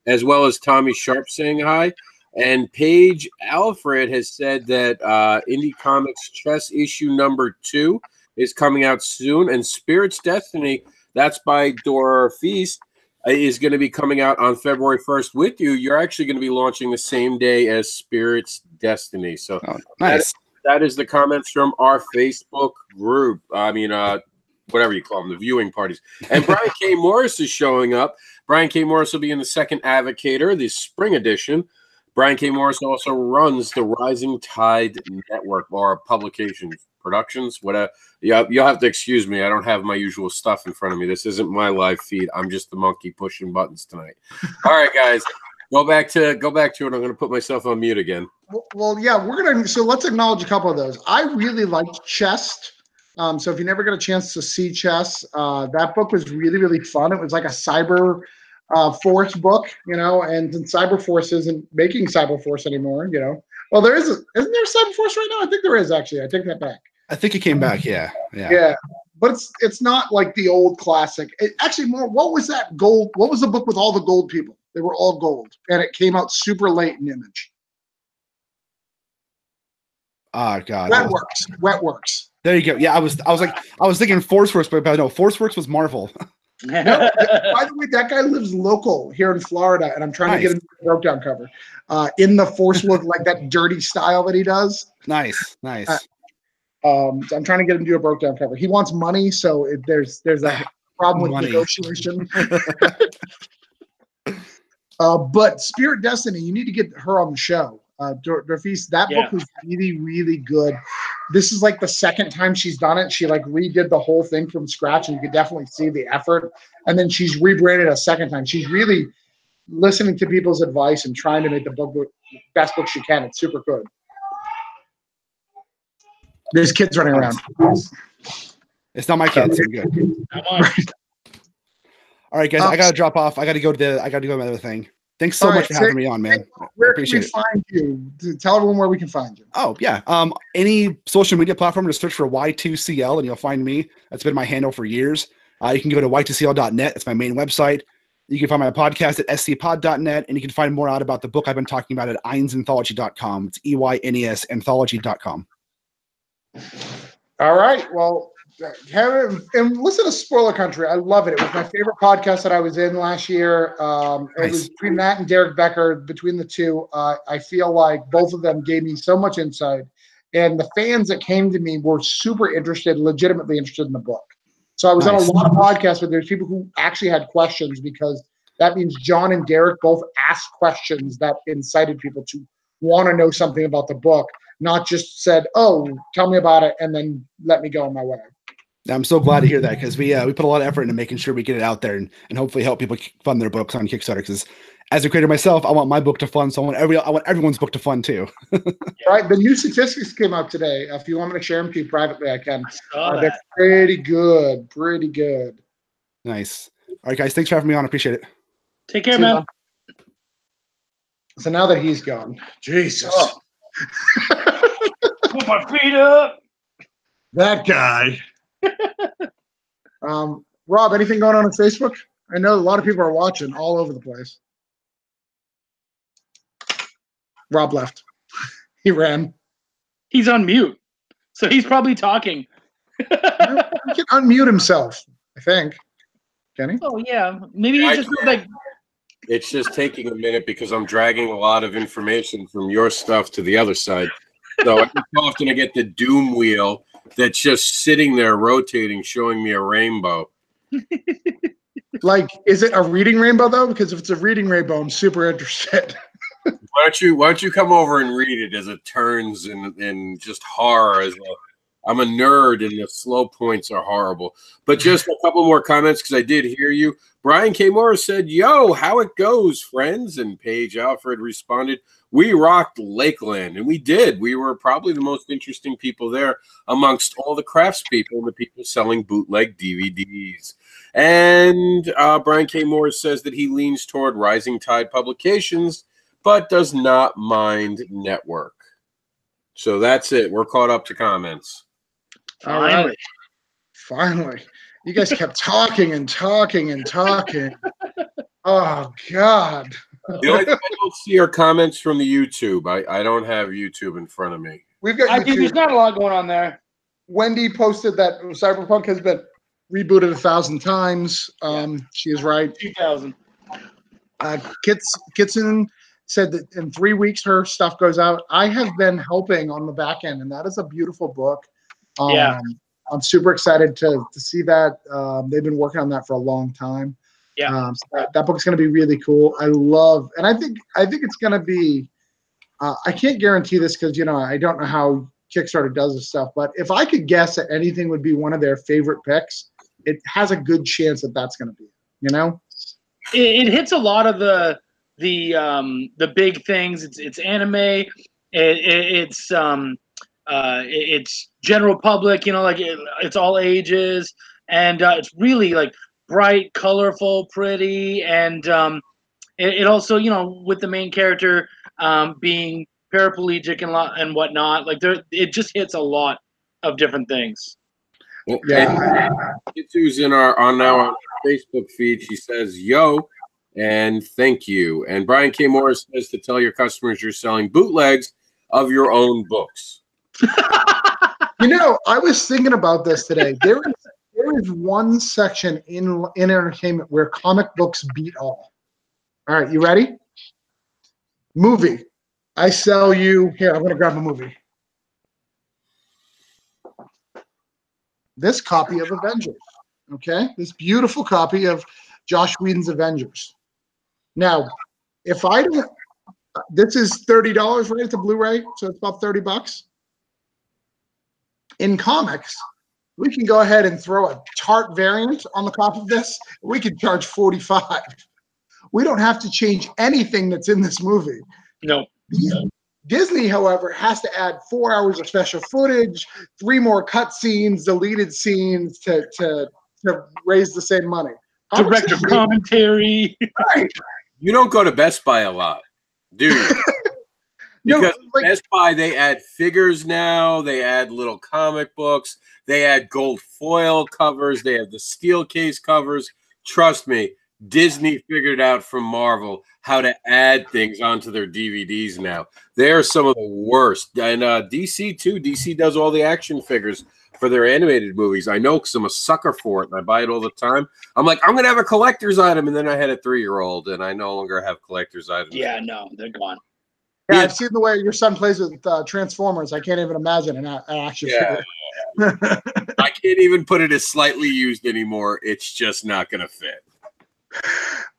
As well as Tommy Sharp saying hi. And Paige Alfred has said that Indie Comics Chess issue number 2 is coming out soon, and Spirit's Destiny, that's by Dora Feast, is going to be coming out on February 1st with you. You're actually going to be launching the same day as Spirit's Destiny. So nice. That is the comments from our Facebook group. I mean, whatever you call them, the viewing parties. And Brian K. Morris is showing up. Brian K. Morris will be in the second Advocator, the spring edition. Brian K. Morris also runs the Rising Tide Network, or publications, productions, whatever. Yeah, you'll have to excuse me. I don't have my usual stuff in front of me. This isn't my live feed. I'm just the monkey pushing buttons tonight. All right, guys, go back to it. I'm going to put myself on mute again. Well, yeah, so let's acknowledge a couple of those. I really liked Chess. So if you never get a chance to see Chess, that book was really, really fun. It was like a cyber force book, and Cyber Force isn't making Cyber Force anymore, Well, isn't there a Cyber Force right now? I think there is, actually. I take that back. I think it came back, yeah. But it's not like the old classic. What was that gold? What was the book with all the gold people? They were all gold, and it came out super late in Image. Oh God, Wetworks. There you go. Yeah, I was thinking Forceworks, but no, Forceworks was Marvel. No, by the way, that guy lives local here in Florida, and I'm trying to get him a broke down cover in the Forcework, like that dirty style that he does. Nice. So I'm trying to get him to do a broke down cover. He wants money, so there's a problem with negotiation. But Spirit Destiny, you need to get her on the show. Dorfis, that book was really, really good. This is like the second time she's done it. She like redid the whole thing from scratch, and you could definitely see the effort. And then she's rebranded a second time. She's really listening to people's advice and trying to make the book best book she can. It's super good. There's kids running around. It's not my kids. I'm good. Come on. All right, guys, I gotta drop off. I gotta go to my other thing. Thanks so much for having me on, man. Where can we find you? Tell everyone where we can find you. Oh, yeah. Any social media platform, just search for Y2CL and you'll find me. That's been my handle for years. You can go to y2cl.net. It's my main website. You can find my podcast at scpod.net, and you can find more out about the book I've been talking about at einsanthology.com. It's EYNES anthology.com. All right. Well, and listen to Spoiler Country. I love it. It was my favorite podcast that I was in last year. It was between Matt and Derek Becker. Between the two, I feel like both of them gave me so much insight. And the fans that came to me were super interested, legitimately interested in the book. So I was on a lot of podcasts where there's people who actually had questions, because that means John and Derek both asked questions that incited people to want to know something about the book, not just said, "Oh, tell me about it," and then let me go on my way. I'm so glad to hear that, because we put a lot of effort into making sure we get it out there and hopefully help people fund their books on Kickstarter. Because as a creator myself, I want my book to fund, so I want everyone's book to fund too. Right. The new statistics came out today. If you want me to share them to you privately, I can. That. That's pretty good. Pretty good. Nice. All right, guys. Thanks for having me on. I appreciate it. Take care, man. So now that he's gone, Jesus. Oh. Put my feet up. That guy. Rob, anything going on Facebook? I know a lot of people are watching all over the place. Rob left. He ran. He's on mute, so he's probably talking. He can unmute himself, I think. Can he? Oh yeah, maybe he just like. It's just taking a minute because I'm dragging a lot of information from your stuff to the other side. So every so often I get the doom wheel that's just sitting there rotating, showing me a rainbow. Like, is it a reading rainbow though? Because if it's a reading rainbow, I'm super interested. Why don't you come over and read it as it turns in just horror as well. I'm a nerd and the slow points are horrible. But just a couple more comments because I did hear you. Brian K. Morris said, "Yo, how it goes, friends?" And Paige Alfred responded, "We rocked Lakeland." And we did. We were probably the most interesting people there amongst all the craftspeople and the people selling bootleg DVDs. And Brian K. Morris says that he leans toward Rising Tide Publications, but does not mind Network. So that's it. We're caught up to comments. All right. Finally. You guys kept talking and talking and talking. Oh, God. The only thing I don't see are comments from the YouTube. I don't have YouTube in front of me. We've got I think there's not a lot going on there. Wendy posted that Cyberpunk has been rebooted 1,000 times. She is right. 2,000. Kitson said that in 3 weeks her stuff goes out. I have been helping on the back end, and that is a beautiful book. I'm super excited to see that. They've been working on that for a long time. Yeah, so that book's going to be really cool. I think it's going to be. I can't guarantee this because I don't know how Kickstarter does this stuff. But if I could guess that anything would be one of their favorite picks, it has a good chance that that's going to be. It hits a lot of the big things. It's anime. It's general public. It's all ages, and it's really like bright, colorful, pretty, and it also with the main character being paraplegic and whatnot. Like it just hits a lot of different things. Yeah, who's on our Facebook feed? She says, "Yo." And thank you. And Brian K. Morris says to tell your customers you're selling bootlegs of your own books. I was thinking about this today. There is one section in entertainment where comic books beat all. All right, you ready? Movie. I sell you. Here, I'm going to grab a movie. This copy of Avengers. Okay? This beautiful copy of Joss Whedon's Avengers. Now, if I don't, this is $30, right? It's a Blu-ray, so it's about $30. In comics, we can go ahead and throw a tart variant on the top of this. We can charge $45. We don't have to change anything that's in this movie. No. Disney, however, has to add 4 hours of special footage, 3 more cut scenes, deleted scenes to raise the same money. Director commentary. Right. You don't go to Best Buy a lot, do you? Because Best Buy, they add figures now. They add little comic books. They add gold foil covers. They have the steel case covers. Trust me, Disney figured out from Marvel how to add things onto their DVDs now. They're some of the worst. And DC, too. DC does all the action figures for their animated movies. I know because I'm a sucker for it, and I buy it all the time. I'm like, I'm going to have a collector's item, and then I had a 3-year-old, and I no longer have collector's items. Yeah, no, they're gone. Yeah, I've seen the way your son plays with Transformers. I can't even imagine an action figure. I can't even put it as slightly used anymore. It's just not going to fit.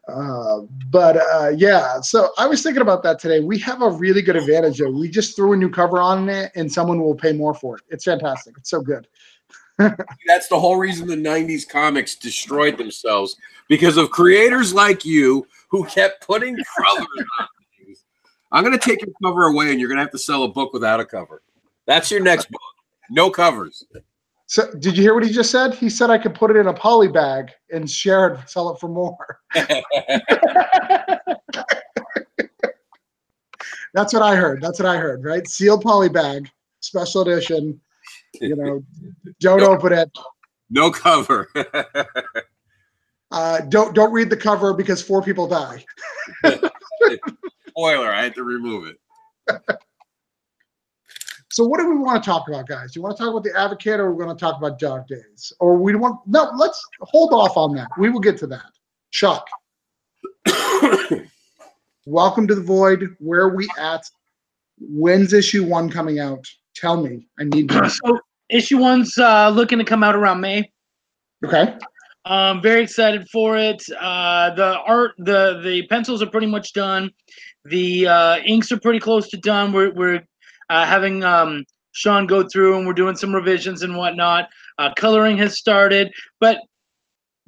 Yeah, so I was thinking about that today. We have a really good advantage there. We just threw a new cover on it and someone will pay more for it. It's fantastic. It's so good. That's the whole reason the 90s comics destroyed themselves, because of creators like you who kept putting covers on things. I'm going to take your cover away and you're going to have to sell a book without a cover. That's your next book. No covers. So did you hear what he just said? He said I could put it in a poly bag and share it, sell it for more. That's what I heard. That's what I heard, right? Sealed poly bag, special edition. You know, don't open it. No cover. Don't read the cover because 4 people die. Spoiler, I had to remove it. So what do we want to talk about, guys? Do you want to talk about the Advocate, or we're going to talk about Dark Days? Or we want no, let's hold off on that. We will get to that. Chuck. Welcome to the Void. Where are we at? When's issue 1 coming out? Tell me. I need to. So issue 1's looking to come out around May. Okay. Very excited for it. The art, the pencils are pretty much done. The inks are pretty close to done. We're having Sean go through and we're doing some revisions and whatnot. Coloring has started, but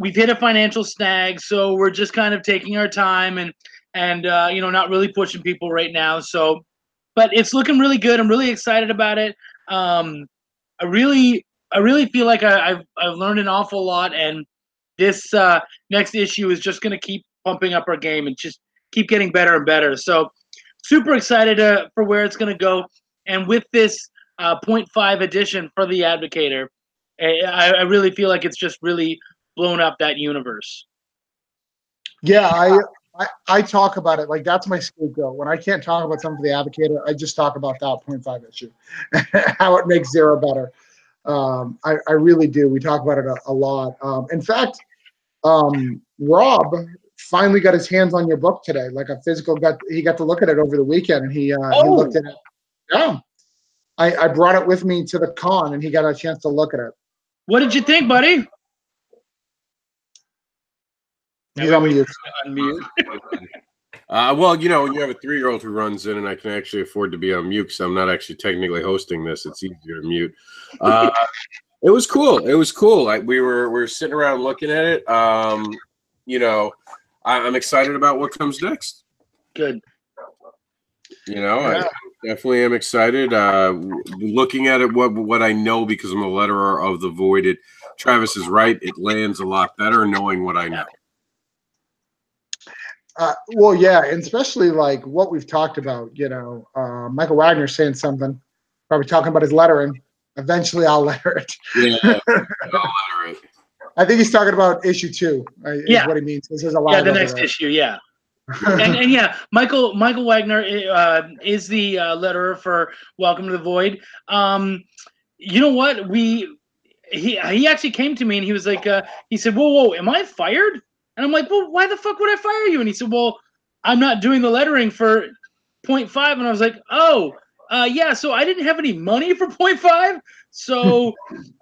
we've hit a financial snag, so we're just kind of taking our time and you know, not really pushing people right now. So, but it's looking really good. I'm really excited about it. I really feel like I've learned an awful lot, and this next issue is just going to keep pumping up our game and just keep getting better and better. So super excited for where it's going to go. And with this 0.5 edition for the Advocator, I really feel like it's just really blown up that universe. Yeah, I talk about it like that's my scapegoat. When I can't talk about something for the Advocator, I just talk about that 0.5 issue, how it makes Zero better. I really do. We talk about it a lot. In fact, Rob finally got his hands on your book today, like a physical. He got to look at it over the weekend, and he looked at it. Yeah, I brought it with me to the con, and he got a chance to look at it. What did you think, buddy? He's on mute. Well, you know, when you have a 3-year-old who runs in, and I can actually afford to be on mute, so I'm not actually technically hosting this. It's easier to mute. It was cool. It was cool. We were sitting around looking at it. You know, I'm excited about what comes next. Good. You know, yeah. I definitely am excited. Looking at it, what I know, because I'm a letterer of the Void. Travis is right. It lands a lot better knowing what I know. Well, yeah, and especially like what we've talked about. You know, Michael Wagner saying something, probably talking about his lettering. Eventually, I'll letter it. Yeah, I'll letter it. I think he's talking about issue 2. Is what he means. This is a lot. Yeah, the next issue. Yeah. and yeah, Michael Wagner is the letterer for Welcome to the Void. You know what? He actually came to me and he was like, he said, "Whoa, am I fired?" And I'm like, "Well, why the fuck would I fire you?" And he said, "Well, I'm not doing the lettering for 0.5." And I was like, "Oh, yeah." So I didn't have any money for 0.5. So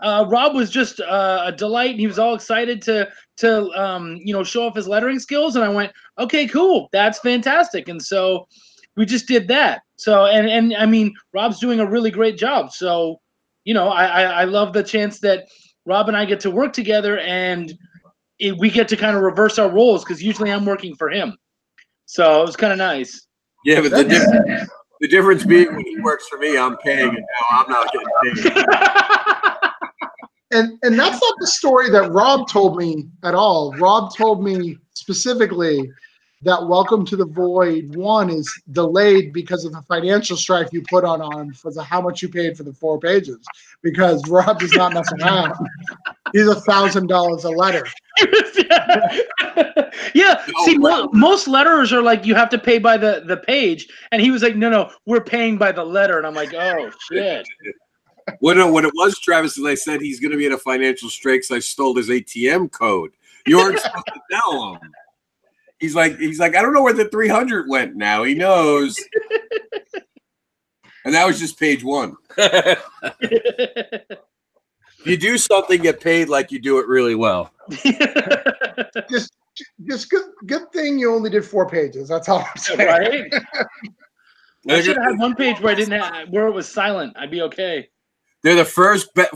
Rob was just a delight, and he was all excited to you know, show off his lettering skills. And I went, "Okay, cool, that's fantastic." And so we just did that. So and I mean, Rob's doing a really great job. So you know, I love the chance that Rob and I get to work together, and we get to kind of reverse our roles, because usually I'm working for him. So it was kind of nice. Yeah, but the difference being when he works for me, I'm paying, and now I'm not getting paid. And that's not the story that Rob told me at all. Rob told me specifically that Welcome to the Void 1 is delayed because of the financial strife you put on for how much you paid for the 4 pages. Because Rob does not mess around. He's $1,000 a letter. Yeah. See, most letterers are like, you have to pay by the page, and he was like, no, we're paying by the letter. And I'm like, oh shit. When it was Travis, they said he's going to be in a financial strait because I stole his ATM code. You aren't supposed to tell him. He's like, I don't know where the 300 went. Now he knows. And that was just page 1. If you do something, get paid like you do it really well. Just Just good thing you only did 4 pages. That's all I'm saying. Right? I should have had one page where where it was silent. I'd be okay. They're the first. They're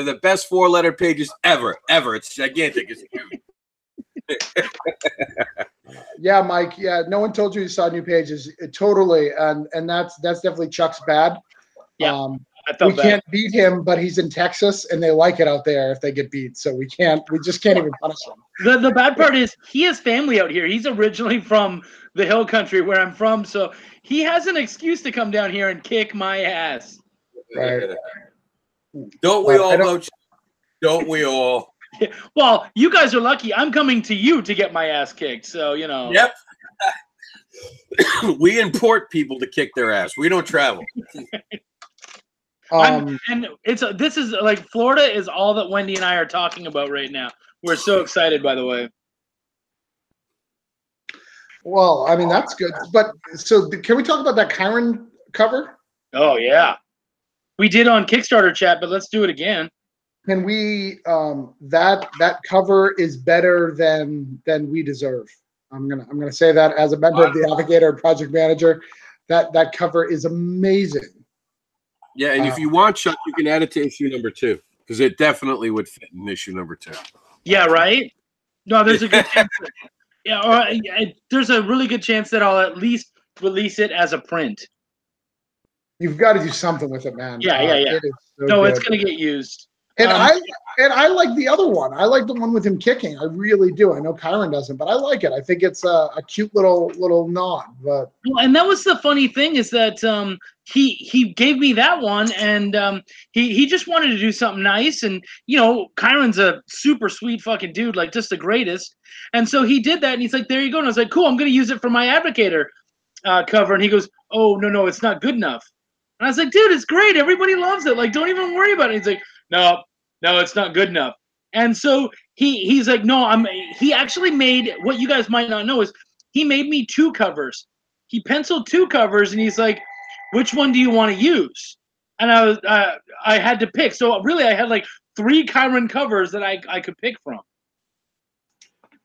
the best 4-letter pages ever. It's gigantic. It's huge. Yeah, Mike. Yeah, no one told you saw new pages. Totally, and that's definitely Chuck's bad. Yeah, we can't beat him, but he's in Texas, and they like it out there if they get beat. So we just can't even punish him. The bad part is he has family out here. He's originally from the hill country where I'm from, so he has an excuse to come down here and kick my ass. Right? Don't we all, Coach? Don't we all? Well, you guys are lucky. I'm coming to you to get my ass kicked. So you know. Yep. We import people to kick their ass. We don't travel. This is like Florida is all that Wendy and I are talking about right now. We're so excited, by the way. Well, I mean that's good, but so can we talk about that Kyron cover? Oh yeah, we did on Kickstarter chat, but let's do it again. Can we? That cover is better than we deserve. I'm gonna say that as a member of the Navigator project manager, that cover is amazing. Yeah, and if you want, Chuck, you can add it to issue number 2 because it definitely would fit in issue number 2. Yeah, right. No, there's a good chance. There's a really good chance that I'll at least release it as a print. You've got to do something with it, man. Yeah. It is so no, good. it's gonna get used. And I like the other one. I like the one with him kicking. I really do. I know Kyron doesn't, but I like it. I think it's a cute little nod. But and that was the funny thing is that he gave me that one, and he just wanted to do something nice. And Kyron's a super sweet fucking dude, like just the greatest. And so he did that, and he's like, "There you go." And I was like, "Cool, I'm gonna use it for my Advocator cover." And he goes, "Oh no, it's not good enough." And I was like, "Dude, it's great. Everybody loves it. Like, don't even worry about it." He's like, No, it's not good enough. And so he's like, no, he actually made what you guys might not know is he made me 2 covers. He penciled 2 covers, and he's like, which one do you want to use? And I had to pick. So really, I had like 3 Kyron covers that I could pick from.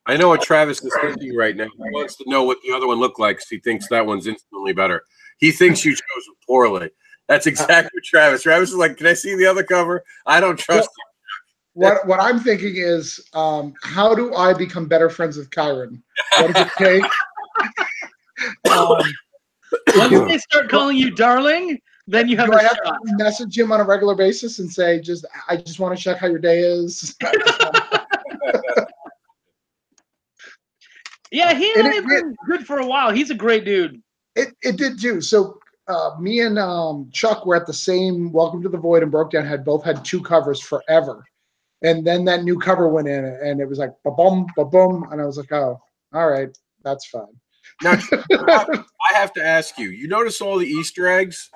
I know what Travis is thinking right now. He wants to know what the other one looked like because he thinks that one's instantly better. He thinks you chose it poorly. That's exactly what Travis. Travis is like, can I see the other cover? I don't trust you. What I'm thinking is, how do I become better friends with Kyron? What does it take? Once they start calling you darling, then you have do a I have shot. to message him on a regular basis and say, I just want to check how your day is. Yeah, he and I've been good for a while. He's a great dude. It did too. So me and Chuck were at the same Welcome to the Void and Broke Down both had 2 covers forever. And then that new cover went in and it was like ba-boom, ba-boom. And I was like, oh, all right, that's fine. Now, I have to ask you, you notice all the Easter eggs?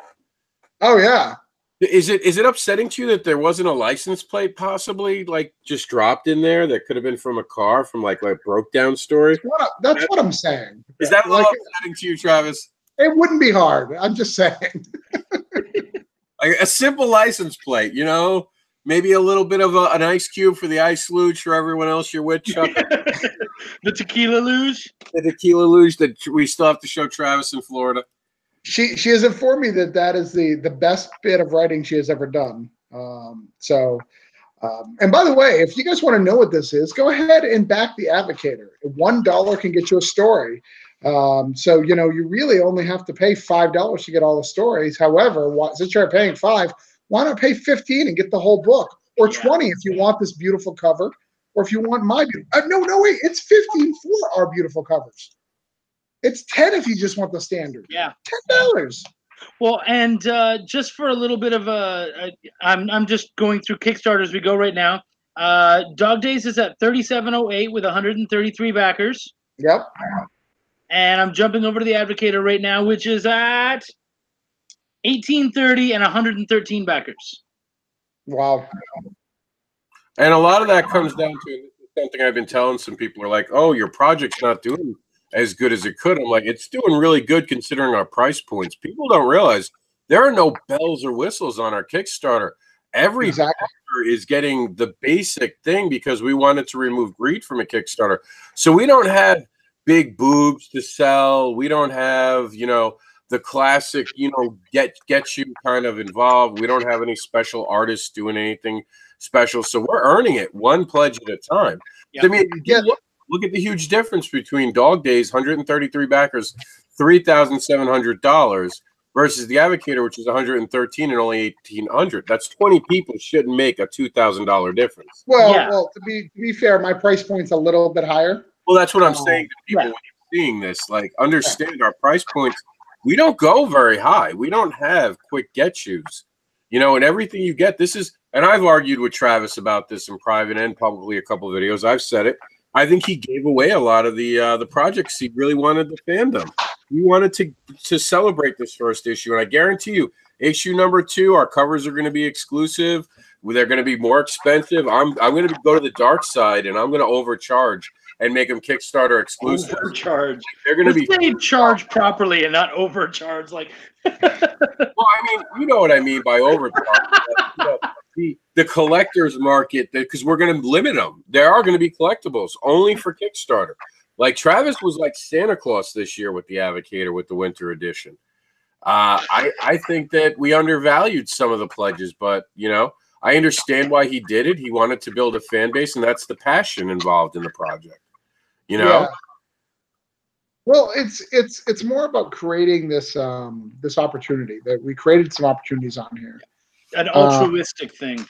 Oh, yeah. Is it upsetting to you that there wasn't a license plate possibly like just dropped in there that could have been from a car from like a Broke Down story? That's what I'm saying. Is that a little upsetting to you, Travis? It wouldn't be hard. I'm just saying. Like a simple license plate, maybe a little bit of an ice cube for the ice luge for everyone else you're with, Chuck. The tequila luge? The tequila luge that we still have to show Travis in Florida. She has informed me that is the best bit of writing she has ever done. And by the way, if you guys want to know what this is, go ahead and back the Advocator. $1 can get you a story. So you really only have to pay $5 to get all the stories. However, since you're paying $5, why not pay $15 and get the whole book, or $20 if you want this beautiful cover, or if you want my no wait, it's $15 for our beautiful covers. It's $10 if you just want the standard. Yeah, $10. Well, and just for a little bit of I'm just going through Kickstarter as we go right now. Dog Days is at 3708 with 133 backers. Yep. And I'm jumping over to the Advocator right now, which is at 1830 and 113 backers. Wow. And a lot of that comes down to something I've been telling some people are like, oh, your project's not doing as good as it could. I'm like, it's doing really good considering our price points. People don't realize there are no bells or whistles on our Kickstarter. Every backer is getting the basic thing because we wanted to remove greed from a Kickstarter. So we don't have big boobs to sell. We don't have, you know, the classic, you know, get you kind of involved. We don't have any special artists doing anything special. So we're earning it one pledge at a time. Yep. I mean, look at the huge difference between Dog Days, 133 backers, $3,700 versus the Advocator, which is 113 and only 1,800. That's 20 people shouldn't make a $2,000 difference. Well, to be fair, my price point's a little bit higher. Well, that's what I'm saying to people when you're seeing this. Like, understand our price points. We don't go very high. We don't have quick get yous, you know, and everything you get. This is, and I've argued with Travis about this in private and publicly a couple of videos. I've said it. I think he gave away a lot of the projects he really wanted the fandom. He wanted to celebrate this first issue, and I guarantee you, issue number 2, our covers are going to be exclusive. They're going to be more expensive. I'm going to go to the dark side, and I'm going to overcharge and make them Kickstarter exclusive. Overcharge. They're going to be charged properly and not overcharged. Like, well, I mean, you know what I mean by overcharge. You know, the collectors market, because we're going to limit them. There are going to be collectibles only for Kickstarter. Like Travis was like Santa Claus this year with the Advocator with the winter edition. I think that we undervalued some of the pledges, but you know, I understand why he did it. He wanted to build a fan base, and that's the passion involved in the project. You know. Yeah. Well, it's more about creating this this opportunity. That we created some opportunities on here. An altruistic thing.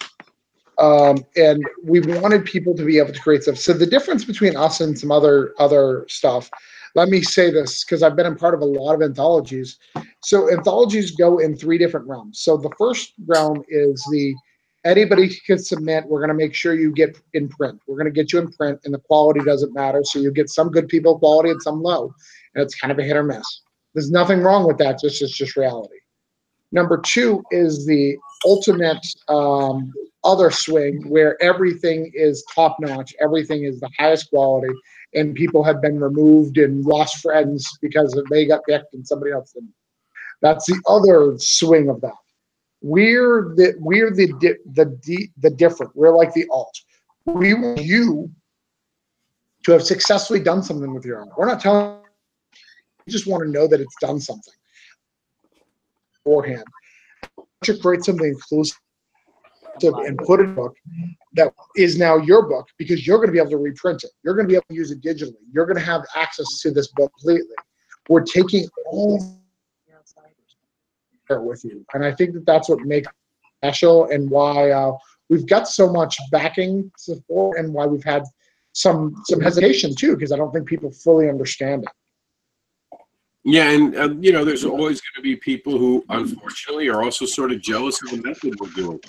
And we wanted people to be able to create stuff. So the difference between us and some other stuff, let me say this because I've been a part of a lot of anthologies. So anthologies go in 3 different realms. So the first realm is anybody can submit. We're going to make sure you get in print. We're going to get you in print, and the quality doesn't matter. So you get some good people quality and some low, and it's kind of a hit or miss. There's nothing wrong with that. It's just reality. Number 2 is the ultimate other swing where everything is top notch, everything is the highest quality, and people have been removed and lost friends because they got picked and somebody else didn't. That's the other swing of that. We're the different. We're like the alt. We want you to have successfully done something with your art. We're not telling you, we just want to know that it's done something beforehand. To create something exclusive and put in a book that is now your book, because you're going to be able to reprint it. You're going to be able to use it digitally. You're going to have access to this book completely. We're taking all there with you, and I think that that's what makes it special, and why we've got so much backing support, and why we've had some hesitation too, because I don't think people fully understand it. Yeah, and you know, there's always going to be people who, unfortunately, are also sort of jealous of the method we're doing,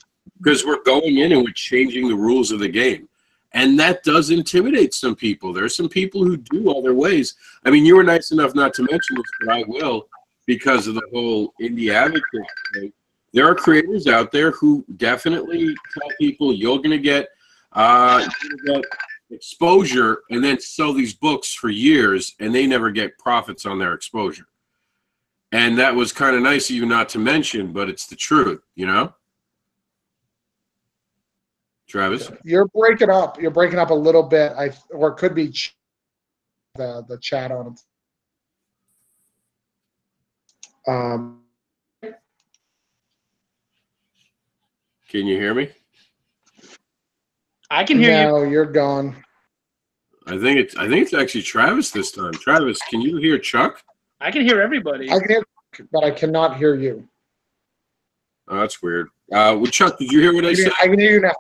because we're going in and we're changing the rules of the game, and that does intimidate some people. There are some people who do other ways. I mean, you were nice enough not to mention this, but I will, because of the whole indie advocate thing. There are creators out there who definitely tell people you're going to get exposure and then sell these books for years, and they never get profits on their exposure. And that was kind of nice of you not to mention, but it's the truth, you know? Travis? You're breaking up. You're breaking up a little bit. Or it could be the chat on it. Can you hear me? I can hear you. No, you're gone. I think it's actually Travis this time. Travis, can you hear Chuck? I can hear everybody. I can hear, but I cannot hear you. Oh, that's weird. Well, Chuck, did you hear what I said? I can hear you now.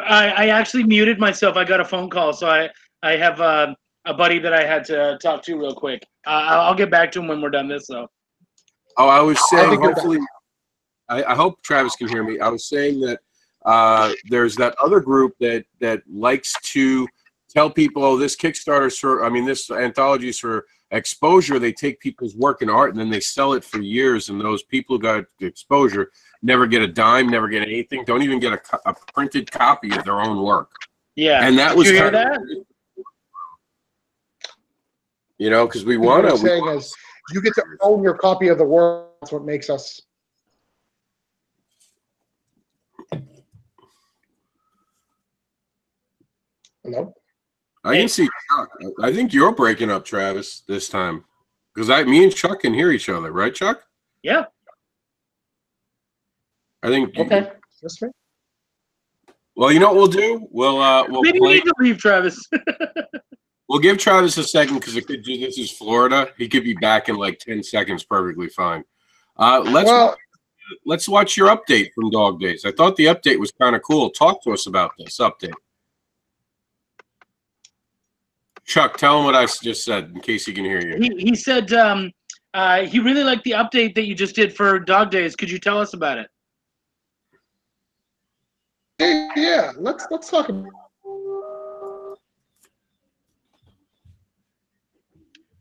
I actually muted myself. I got a phone call, so I have a buddy that I had to talk to real quick. I'll get back to him when we're done this, though. Oh, I was saying, hopefully, I hope Travis can hear me. I was saying that there's that other group that likes to tell people, oh, this Kickstarter's for, I mean, this anthology is for exposure. They take people's work and art and then they sell it for years, and those people who got exposure never get a dime, never get anything, don't even get a printed copy of their own work. Yeah. And that was Did you hear that? You know, because we want to. What I'm saying is, you get to own your copy of the work. That's what makes us. Hello? I can see Chuck. I think you're breaking up, Travis, this time. Because me and Chuck can hear each other, right, Chuck? Yeah. I think. Okay. That's right. Well, you know what we'll do? We'll maybe we need to leave, Travis. We'll give Travis a second because it could do. This is Florida. He could be back in like 10 seconds, perfectly fine. Let's watch your update from Dog Days. I thought the update was kind of cool. Talk to us about this update. Chuck, tell him what I just said in case he can hear you. He said he really liked the update that you just did for Dog Days. Could you tell us about it? Yeah, let's talk about.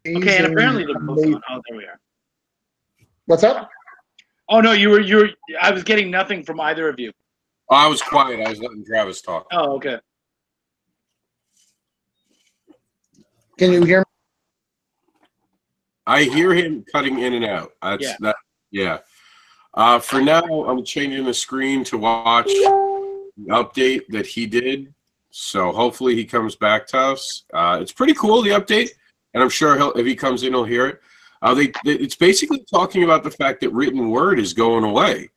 Okay, and apparently the both on. Oh, there we are. What's up? Oh no, you were. I was getting nothing from either of you. Oh, I was quiet. I was letting Travis talk. Oh, okay. Can you hear me? I hear him cutting in and out. Yeah. For now, I'm changing the screen to watch the update that he did. So hopefully he comes back to us. It's pretty cool, the update. And I'm sure if he comes in, he'll hear it. It's basically talking about the fact that written word is going away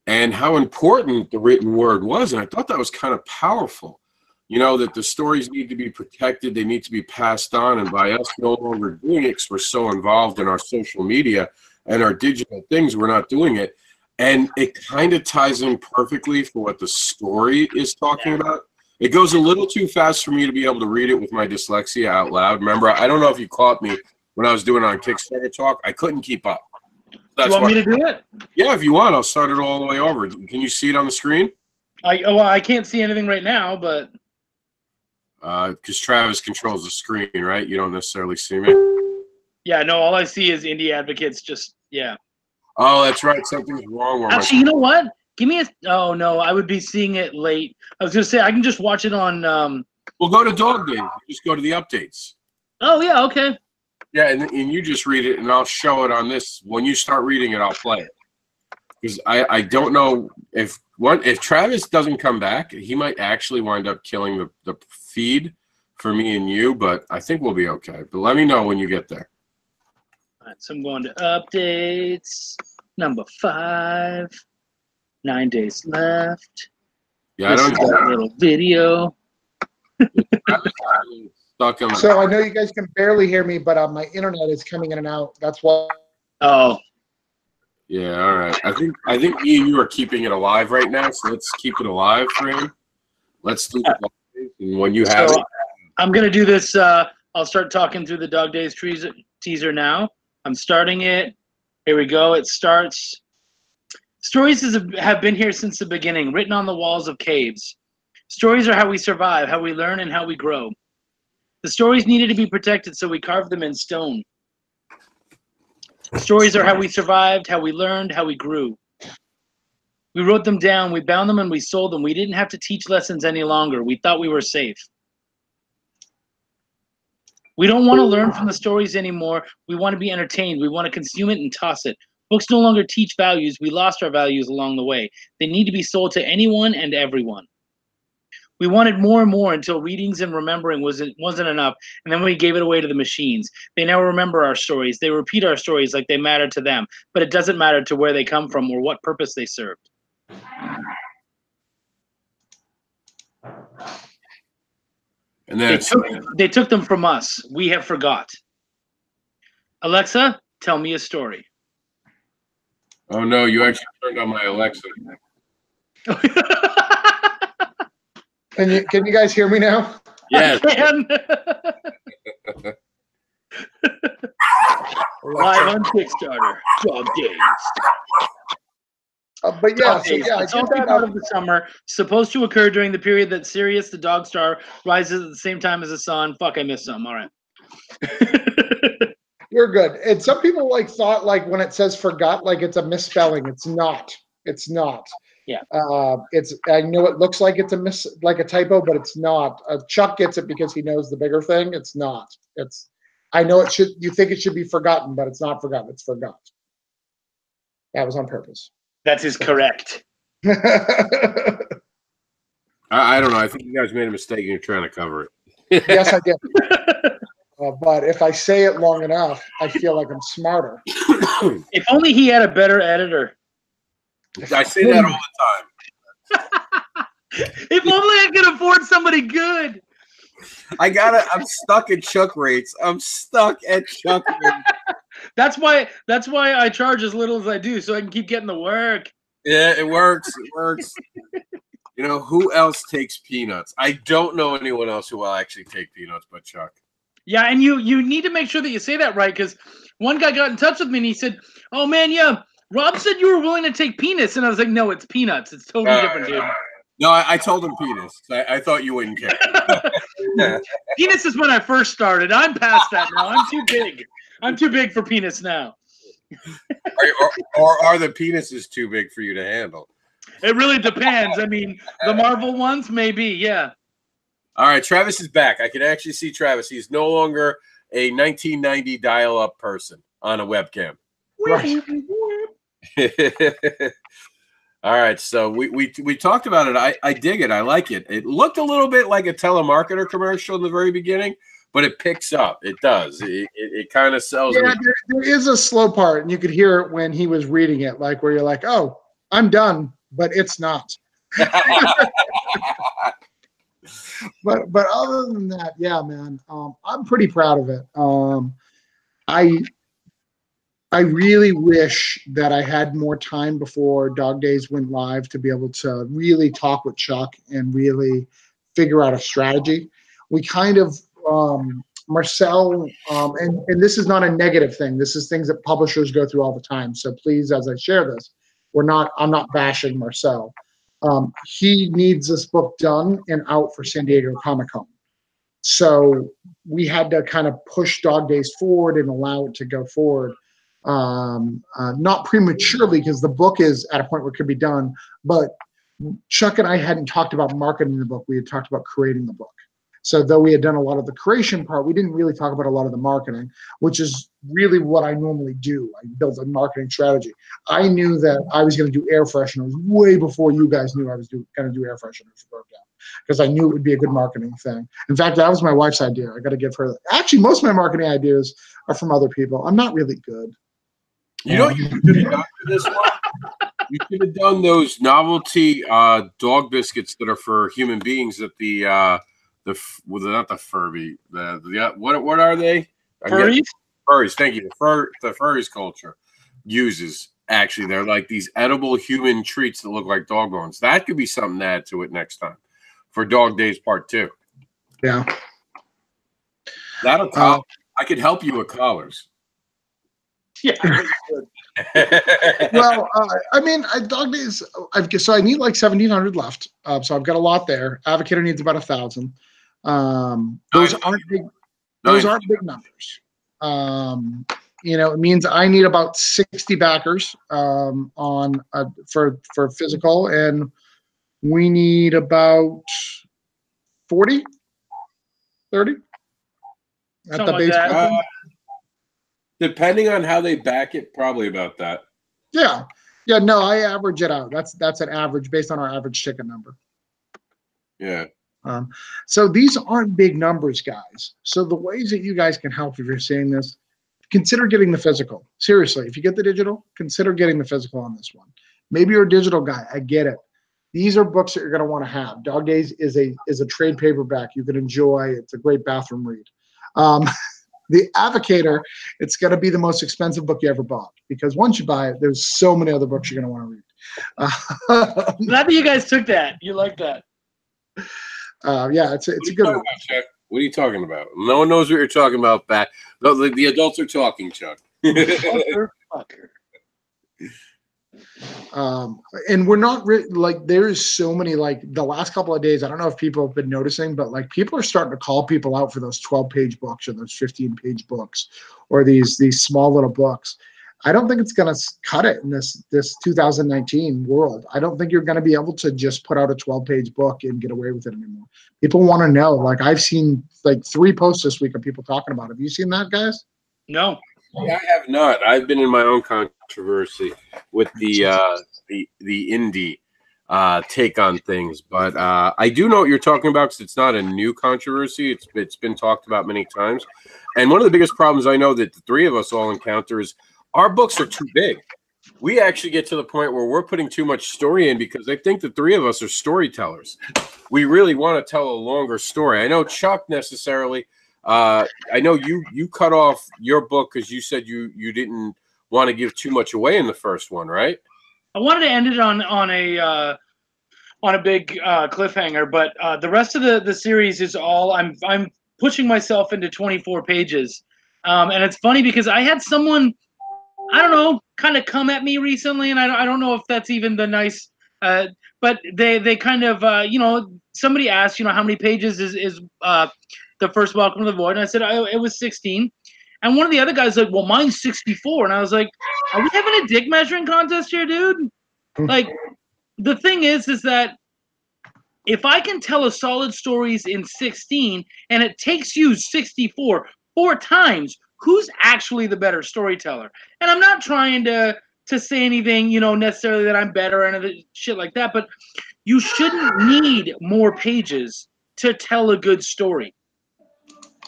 and how important the written word was. And I thought that was kind of powerful. You know, that the stories need to be protected. They need to be passed on. And by us no longer doing it because we're so involved in our social media and our digital things, we're not doing it. And it kind of ties in perfectly for what the story is talking about. It goes a little too fast for me to be able to read it with my dyslexia out loud. Remember, I don't know if you caught me when I was doing it on Kickstarter Talk. I couldn't keep up. Do you want me to do it? Yeah, if you want, I'll start it all the way over. Can you see it on the screen? I can't see anything right now, but... Because Travis controls the screen, right? You don't necessarily see me. Yeah, no, all I see is indie advocates just, yeah. Oh, that's right. Something's wrong. Actually, you know what? Give me a... Oh, no, I would be seeing it late. I was going to say, I can just watch it on... We'll go to Dog Days. Just go to the updates. Oh, yeah, okay. Yeah, and you just read it, and I'll show it on this. When you start reading it, I'll play it. Because I don't know if Travis doesn't come back, he might actually wind up killing the feed for me and you, but I think we'll be okay. But let me know when you get there. All right, so I'm going to updates. Number 5. 9 days left. Yeah, this is that little video. So I know you guys can barely hear me, but my internet is coming in and out. That's why. Oh. Yeah, all right. I think me and you are keeping it alive right now, so let's keep it alive for him. Let's do the and when you have it. I'm gonna do this. I'll start talking through the Dog Days teaser now. I'm starting it. Here we go. It starts. Stories have been here since the beginning, written on the walls of caves. Stories are how we survive, how we learn, and how we grow. The stories needed to be protected, so we carved them in stone. Stories are how we survived, how we learned, how we grew. We wrote them down, we bound them, and we sold them. We didn't have to teach lessons any longer. We thought we were safe. We don't want to learn from the stories anymore. We want to be entertained. We want to consume it and toss it. Books no longer teach values. We lost our values along the way. They need to be sold to anyone and everyone. We wanted more and more until readings and remembering wasn't enough, and then we gave it away to the machines. They now remember our stories. They repeat our stories like they matter to them, but it doesn't matter to where they come from or what purpose they served. And then they took them from us. We have forgot. Alexa, tell me a story. Oh no, you actually turned on my Alexa. Can you guys hear me now? Yes. I can. Live on Kickstarter. Dog Days. But yeah, so yeah, it's also part of the summer, supposed to occur during the period that Sirius, the dog star, rises at the same time as the sun. Fuck, I missed some. All right. You're good. And some people thought when it says forgot, it's a misspelling. It's not. It's not. Yeah. I know it looks like it's a typo, but it's not. Chuck gets it because he knows the bigger thing. It's not. I know it should. You think it should be forgotten, but it's not forgotten. It's forgot. That was on purpose. That is correct. I don't know. I think you guys made a mistake and you're trying to cover it. Yes, I did. But if I say it long enough, I feel like I'm smarter. If only he had a better editor. I say that all the time. If only I could afford somebody good. I'm stuck at Chuck rates. I'm stuck at Chuck rates. That's why I charge as little as I do, so I can keep getting the work. Yeah, it works. It works. You know, who else takes peanuts? I don't know anyone else who will actually take peanuts but Chuck. Yeah, and you need to make sure that you say that right, because one guy got in touch with me and he said, "Oh man, yeah, Rob said you were willing to take penis," and I was like, "No, it's peanuts. It's totally different, dude." No, I told him penis. I thought you wouldn't care. Penis is when I first started. I'm past that now. I'm too big. I'm too big for penis now. or are the penises too big for you to handle? It really depends. I mean, the Marvel ones, maybe, yeah. All right, Travis is back. I can actually see Travis. He's no longer a 1990 dial-up person on a webcam. Right. All right, so we talked about it. I dig it. I like it. It looked a little bit like a telemarketer commercial in the very beginning, but it picks up. It does. It kind of sells. Yeah, there is a slow part, and you could hear it when he was reading it, like where you're like, "Oh, I'm done," but it's not. But other than that, yeah, man, I'm pretty proud of it. I really wish that I had more time before Dog Days went live to be able to really talk with Chuck and really figure out a strategy. We kind of Marcel, and this is not a negative thing. This is things that publishers go through all the time. So please, as I share this, I'm not bashing Marcel. He needs this book done and out for San Diego Comic-Con. So we had to kind of push Dog Days forward and allow it to go forward. Not prematurely, because the book is at a point where it could be done, but Chuck and I hadn't talked about marketing the book. We had talked about creating the book. So though we had done a lot of the creation part, we didn't really talk about a lot of the marketing, which is really what I normally do. I build a marketing strategy. I knew that I was going to do air fresheners way before you guys knew I was going to do air fresheners for Broke Down, because I knew it would be a good marketing thing. In fact, that was my wife's idea. I got to give her that. Actually, most of my marketing ideas are from other people. I'm not really good. You know what you could have done for this one? You could have done those novelty dog biscuits that are for human beings at well, they're not the Furby. What are they? Furries? Furries. Thank you. The furries culture uses, actually, they're like these edible human treats that look like dog bones. That could be something to add to it next time for Dog Days Part 2. Yeah. That'll I could help you with collars. Yeah. Well, I mean, Dog Days. So I need like 1,700 left. So I've got a lot there. Avocator needs about 1,000. Those aren't big. Those aren't big numbers. It means I need about 60 backers for physical, and we need about 40, 30 at the base. Depending on how they back it, probably about that. Yeah. No, I average it out. That's an average based on our average ticket number. Yeah. So these aren't big numbers, guys. So the ways that you guys can help if you're seeing this, consider getting the physical. Seriously, if you get the digital, consider getting the physical on this one. Maybe you're a digital guy. I get it. These are books that you're going to want to have. Dog Days is a trade paperback you can enjoy. It's a great bathroom read. The Avocator, it's going to be the most expensive book you ever bought, because once you buy it, there's so many other books you're going to want to read. Glad that you guys took that. You like that. Yeah, it's a good one. Chuck? What are you talking about? No one knows what you're talking about. Back, the adults are talking, Chuck. Fucker. And we're not like, there's so many, like the last couple of days, I don't know if people have been noticing, but like people are starting to call people out for those 12-page books or those 15-page books or these small little books. I don't think it's going to cut it in this 2019 world. I don't think you're going to be able to just put out a 12-page book and get away with it anymore. People want to know. Like, I've seen like 3 posts this week of people talking about it. Have you seen that, guys? No. Yeah, I have not. I've been in my own controversy with the indie. take on things. But I do know what you're talking about because it's not a new controversy. It's been talked about many times. And one of the biggest problems I know that the three of us all encounter is our books are too big. We actually get to the point where we're putting too much story in because I think the three of us are storytellers. We really want to tell a longer story. I know Chuck necessarily. I know you cut off your book because you said you didn't want to give too much away in the first one, right? I wanted to end it on a big cliffhanger, but the rest of the series is all I'm pushing myself into 24 pages, and it's funny because I had someone, I don't know, kind of come at me recently, and I don't know if that's even the nice, but they kind of somebody asked how many pages is the first Welcome to the Void, and I said it was 16. And one of the other guys was like, well, mine's 64. And I was like, are we having a dick measuring contest here, dude? Like, the thing is that if I can tell a solid stories in 16 and it takes you 64 4 times, who's actually the better storyteller? And I'm not trying to say anything, necessarily that I'm better and shit like that, but you shouldn't need more pages to tell a good story.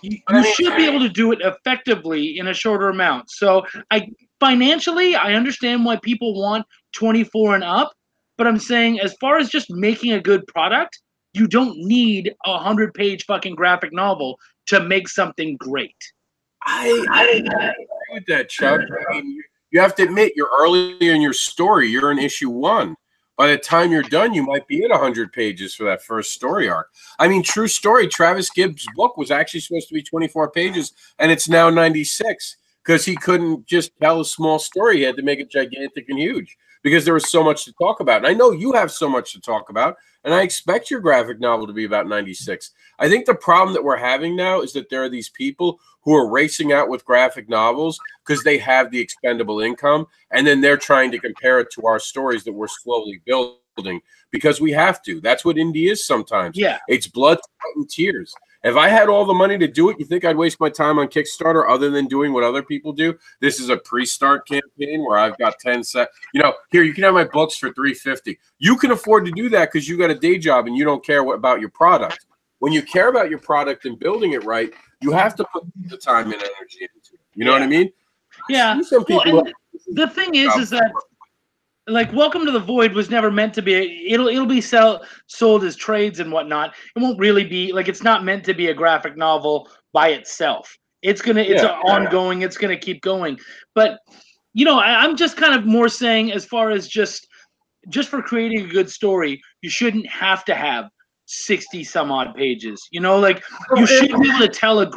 You should be able to do it effectively in a shorter amount. So financially, I understand why people want 24 and up, but I'm saying as far as just making a good product, you don't need a 100-page fucking graphic novel to make something great. I agree with that, Chuck. I mean, you have to admit you're earlier in your story. You're in issue 1. By the time you're done, you might be at 100 pages for that first story arc. I mean, true story, Travis Gibb's book was actually supposed to be 24 pages, and it's now 96 because he couldn't just tell a small story. He had to make it gigantic and huge because there was so much to talk about. And I know you have so much to talk about, and I expect your graphic novel to be about 96. I think the problem that we're having now is that there are these people who are racing out with graphic novels because they have the expendable income, and then they're trying to compare it to our stories that we're slowly building because we have to. That's what indie is sometimes. Yeah. It's blood, sweat, and tears. If I had all the money to do it, you think I'd waste my time on Kickstarter other than doing what other people do? This is a pre-start campaign where I've got 10 set. Here, you can have my books for $350. You can afford to do that because you got a day job and you don't care about your product. When you care about your product and building it right, you have to put the time and energy into it. You know what I mean? Yeah. Some people the thing is that like Welcome to the Void was never meant to be. It'll be sold as trades and whatnot. It won't really be like it's not meant to be a graphic novel by itself. It's ongoing. It's gonna keep going. But I'm just kind of more saying as far as just for creating a good story, you shouldn't have to have 60 some odd pages. Like you should be able to tell a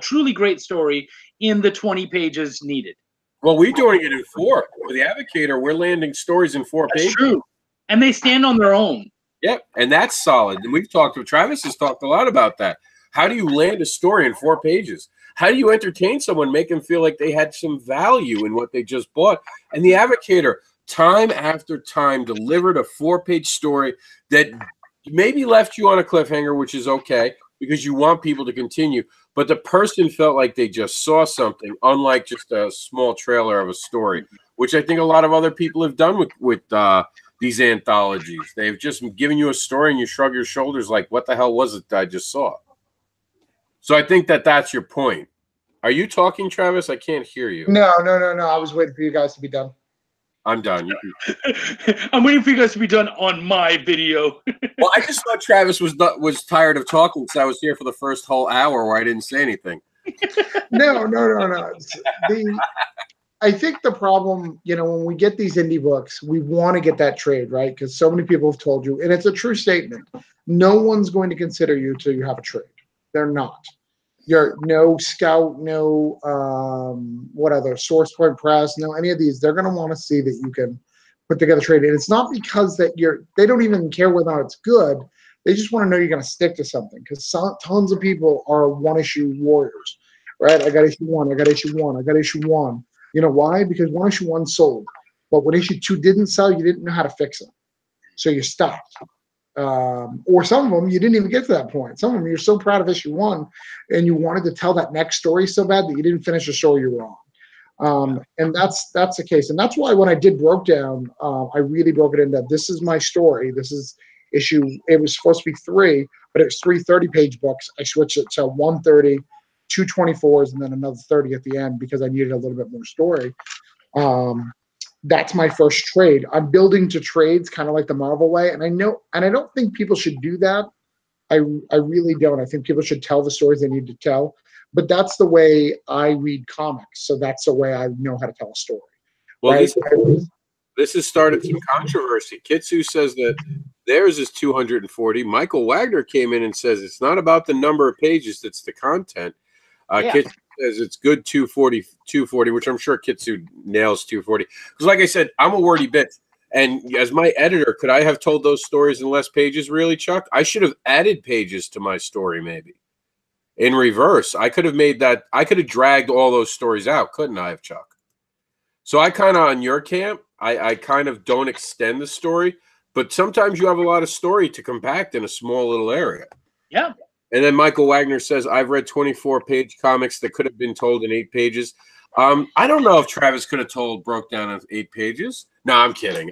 truly great story in the 20 pages needed. Well, we're doing it in 4. For the Advocator, we're landing stories in 4 pages. True. And they stand on their own. Yep, and that's solid. And Travis has talked a lot about that. How do you land a story in 4 pages? How do you entertain someone, make them feel like they had some value in what they just bought? And the Advocator, time after time, delivered a 4-page story that maybe left you on a cliffhanger, which is okay because you want people to continue. But the person felt like they just saw something, unlike just a small trailer of a story, which I think a lot of other people have done with these anthologies. They've just given you a story and you shrug your shoulders like, what the hell was it that I just saw? So I think that's your point. Are you talking, Travis? I can't hear you. No. I was waiting for you guys to be done. I'm done. I'm waiting for you guys to be done on my video. Well, I just thought Travis was tired of talking because I was here for the first whole hour where I didn't say anything. No. I think the problem, when we get these indie books, we want to get that trade, right? Because so many people have told you, and it's a true statement. No one's going to consider you till you have a trade. They're not. You're no Scout, no what other Source Point Press, no any of these. They're going to want to see that you can put together trade, and it's not because that they don't even care whether or not it's good. They just want to know you're going to stick to something because tons of people are one-issue warriors, right? I got issue 1. I got issue 1. I got issue 1. You know why? Because issue 1 sold, but when issue 2 didn't sell, you didn't know how to fix it, so you stopped. Or some of them you didn't even get to that point. Some of them you're so proud of issue 1 and you wanted to tell that next story so bad that you didn't finish the story you were And that's the case. And that's why when I did Broke Down, I really broke it into, this is my story. This is issue. It was supposed to be 3, but it was 3 30-page books. I switched it to 130, 2 24s, and then another 30 at the end because I needed a little bit more story. That's my first trade. I'm building to trades kind of like the Marvel way. And I don't think people should do that. I really don't. I think people should tell the stories they need to tell. But that's the way I read comics. So that's the way I know how to tell a story. Well, right? this has started some controversy. Kitsu says that theirs is 240. Michael Wagner came in and says it's not about the number of pages, it's the content. Kitsu says it's good 240, which I'm sure Kitsu nails 240. Because like I said, I'm a wordy bitch. And as my editor, could I have told those stories in less pages, really, Chuck? I should have added pages to my story, maybe. In reverse, I could have made that. I could have dragged all those stories out, couldn't I have, Chuck? So I kind of on your camp. I kind of don't extend the story, but sometimes you have a lot of story to compact in a small little area. Yeah. And then Michael Wagner says, I've read 24-page comics that could have been told in 8 pages. I don't know if Travis could have told Broke Down in 8 pages. No, I'm kidding.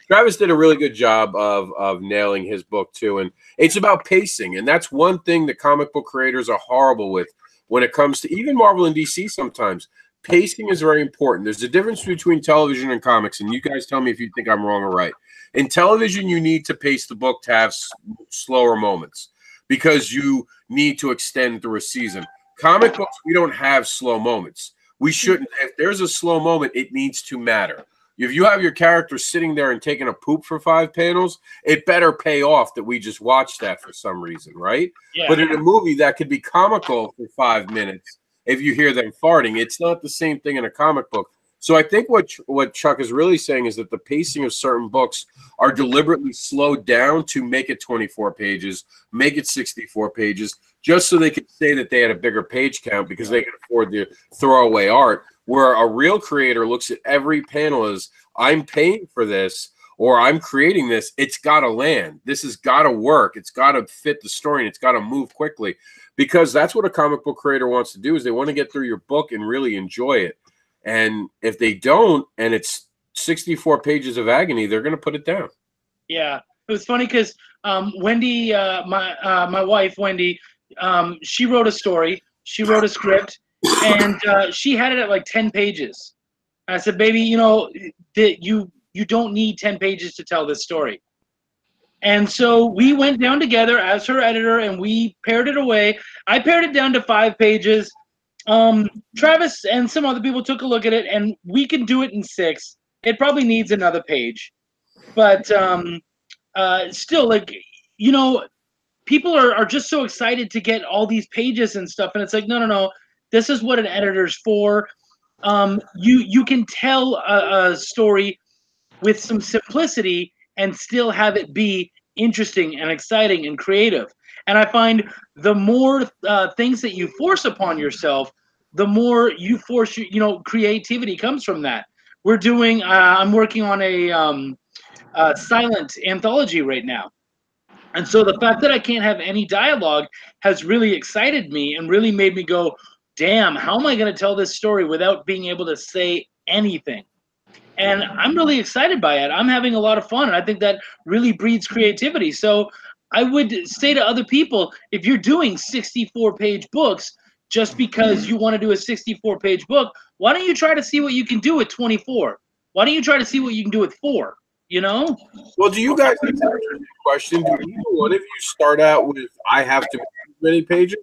Travis did a really good job of nailing his book too, and it's about pacing, and that's one thing that comic book creators are horrible with when it comes to even Marvel and DC. Sometimes pacing is very important. There's a difference between television and comics, and you guys tell me if you think I'm wrong or right. In television, you need to pace the book to have slower moments because you need to extend through a season. Comic books, we don't have slow moments. We shouldn't. If there's a slow moment, it needs to matter. If you have your character sitting there and taking a poop for 5 panels, it better pay off that we just watched that for some reason, right? Yeah. But in a movie, that could be comical for 5 minutes if you hear them farting. It's not the same thing in a comic book. So I think what Chuck is really saying is that the pacing of certain books are deliberately slowed down to make it 24 pages, make it 64 pages, just so they could say that they had a bigger page count because they could afford the throwaway art. Where a real creator looks at every panel as, I'm paying for this or I'm creating this. It's got to land. This has got to work. It's got to fit the story and it's got to move quickly because that's what a comic book creator wants to do is they want to get through your book and really enjoy it. And if they don't, and it's 64 pages of agony, they're going to put it down. Yeah. It was funny because Wendy, my wife, Wendy, she wrote a story. She wrote a script. And she had it at like 10 pages. I said, baby, you don't need 10 pages to tell this story. And so we went down together as her editor and we pared it away. I pared it down to 5 pages. Travis and some other people took a look at it and we can do it in 6. It probably needs another page. But still, like, people are just so excited to get all these pages and stuff. And it's like, no. This is what an editor's for. You can tell a story with some simplicity and still have it be interesting and exciting and creative. And I find the more things that you force upon yourself, the more you force creativity comes from that. We're doing. I'm working on a silent anthology right now. And so the fact that I can't have any dialogue has really excited me and really made me go, damn, how am I going to tell this story without being able to say anything? And I'm really excited by it. I'm having a lot of fun, and I think that really breeds creativity. So I would say to other people, if you're doing 64-page books just because you want to do a 64-page book, why don't you try to see what you can do with 24? Why don't you try to see what you can do with 4? Well, do you guys have a question? Do either one of you start out with, I have to make many pages?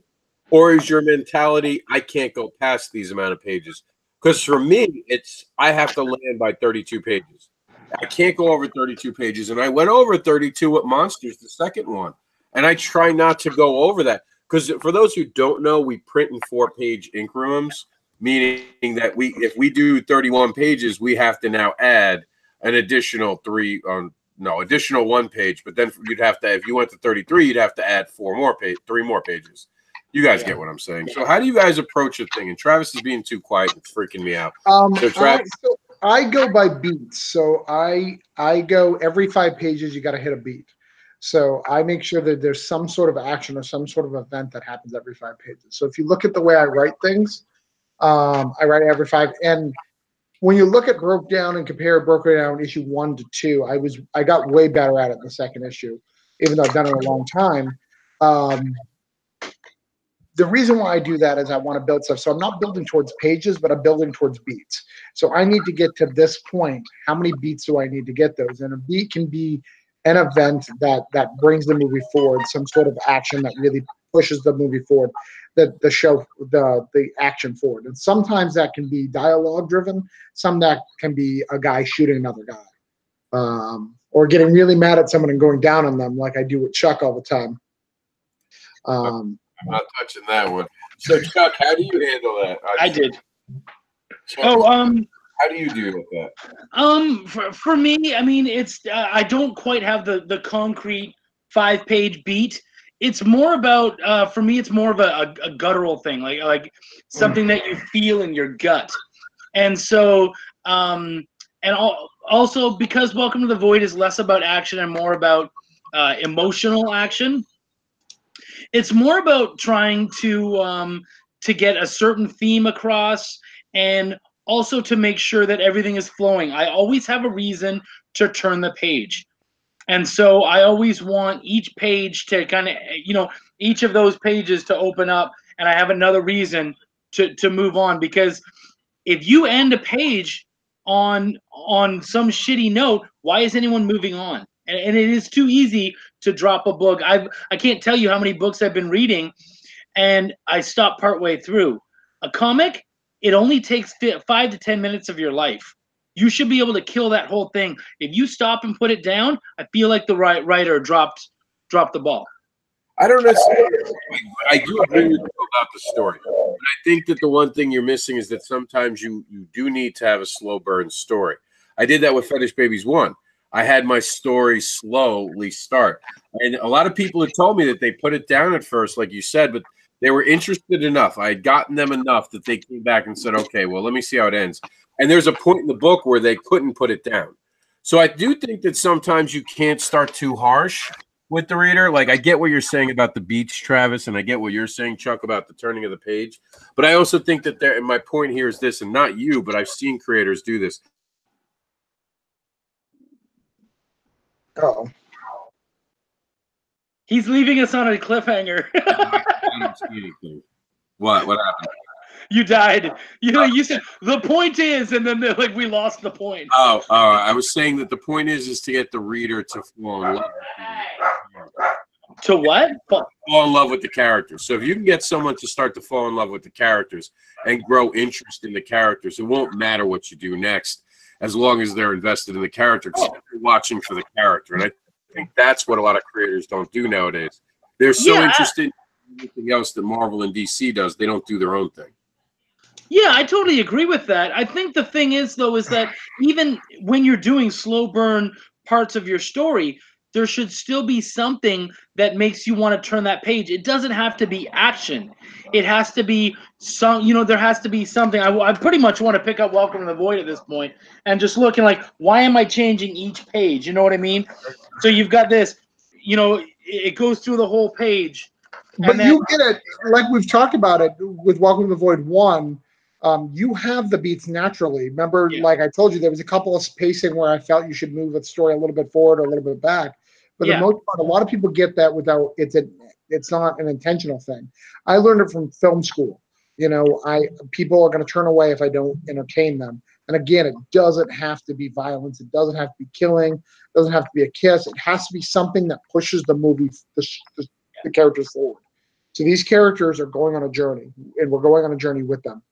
Or is your mentality, I can't go past these amount of pages? Because for me, it's I have to land by 32 pages. I can't go over 32 pages. And I went over 32 with Monsters, the second one. And I try not to go over that. Because for those who don't know, we print in 4-page increments, meaning that if we do 31 pages, we have to now add an additional additional 1 page. But then you'd have to, if you went to 33, you'd have to add 3 more pages. You guys get what I'm saying. So how do you guys approach a thing? And Travis is being too quiet. It's freaking me out. So Travis, I go by beats. So I go every 5 pages, you got to hit a beat. So I make sure that there's some sort of action or some sort of event that happens every 5 pages. So if you look at the way I write things, I write every 5. And when you look at broke down and compare broken down issue 1 to 2, I got way better at it in the second issue, even though I've done it a long time. The reason why I do that is I want to build stuff. So I'm not building towards pages, but I'm building towards beats. So I need to get to this point. How many beats do I need to get those? And a beat can be an event that brings the movie forward, some sort of action that really pushes the movie forward, the show, the action forward. And sometimes that can be dialogue driven. Some that can be a guy shooting another guy, or getting really mad at someone and going down on them, like I do with Chuck all the time. I'm not touching that one. So, Chuck, how do you handle that? I did. Chuck, how do you deal with that? For me, I mean, it's I don't quite have the concrete 5-page beat. It's more about for me, it's more of a guttural thing, like something that you feel in your gut. And so, also because Welcome to the Void is less about action and more about emotional action. It's more about trying to get a certain theme across, and also to make sure that everything is flowing. I always have a reason to turn the page. And so I always want each page to kind of, each of those pages to open up, and I have another reason to move on. Because if you end a page on some shitty note, why is anyone moving on? And it is too easy to drop a book. I can't tell you how many books I've been reading, and I stop partway through. A comic, it only takes 5 to 10 minutes of your life. You should be able to kill that whole thing. If you stop and put it down, I feel like the writer dropped the ball. I don't necessarily. I do agree with you about the story. But I think that the one thing you're missing is that sometimes you do need to have a slow burn story. I did that with Fetish Babies 1. I had my story slowly start. And a lot of people had told me that they put it down at first, like you said, but they were interested enough. I had gotten them enough that they came back and said, okay, well, let me see how it ends. And there's a point in the book where they couldn't put it down. So I do think that sometimes you can't start too harsh with the reader. Like, I get what you're saying about the beats, Travis, and I get what you're saying, Chuck, about the turning of the page. But I also think that and my point here is this, and not you, but I've seen creators do this. Oh, he's leaving us on a cliffhanger. I don't see anything. What happened? You died. You said the point is, and then they're like, we lost the point. Oh, I was saying that the point is to get the reader to fall in love. To what? Fall in love with the characters. So if you can get someone to start to fall in love with the characters and grow interest in the characters, it won't matter what you do next, as long as they're invested in the character, because you're watching for the character. And I think that's what a lot of creators don't do nowadays. They're so interested in anything else that Marvel and DC does, they don't do their own thing. Yeah, I totally agree with that. I think the thing is, though, is that even when you're doing slow burn parts of your story, there should still be something that makes you want to turn that page. It doesn't have to be action. It has to be there has to be something. I pretty much want to pick up Welcome to the Void at this point and just looking like, why am I changing each page? You know what I mean? So you've got this, it goes through the whole page. But you get it, like we've talked about it with Welcome to the Void 1, you have the beats naturally. Remember, like I told you, there was a couple of pacing where I felt you should move the story a little bit forward or a little bit back. But the most part, a lot of people get that without it's not an intentional thing. I learned it from film school. People are going to turn away if I don't entertain them. And again, it doesn't have to be violence. It doesn't have to be killing. It doesn't have to be a kiss. It has to be something that pushes the movie, the characters forward. So these characters are going on a journey, and we're going on a journey with them.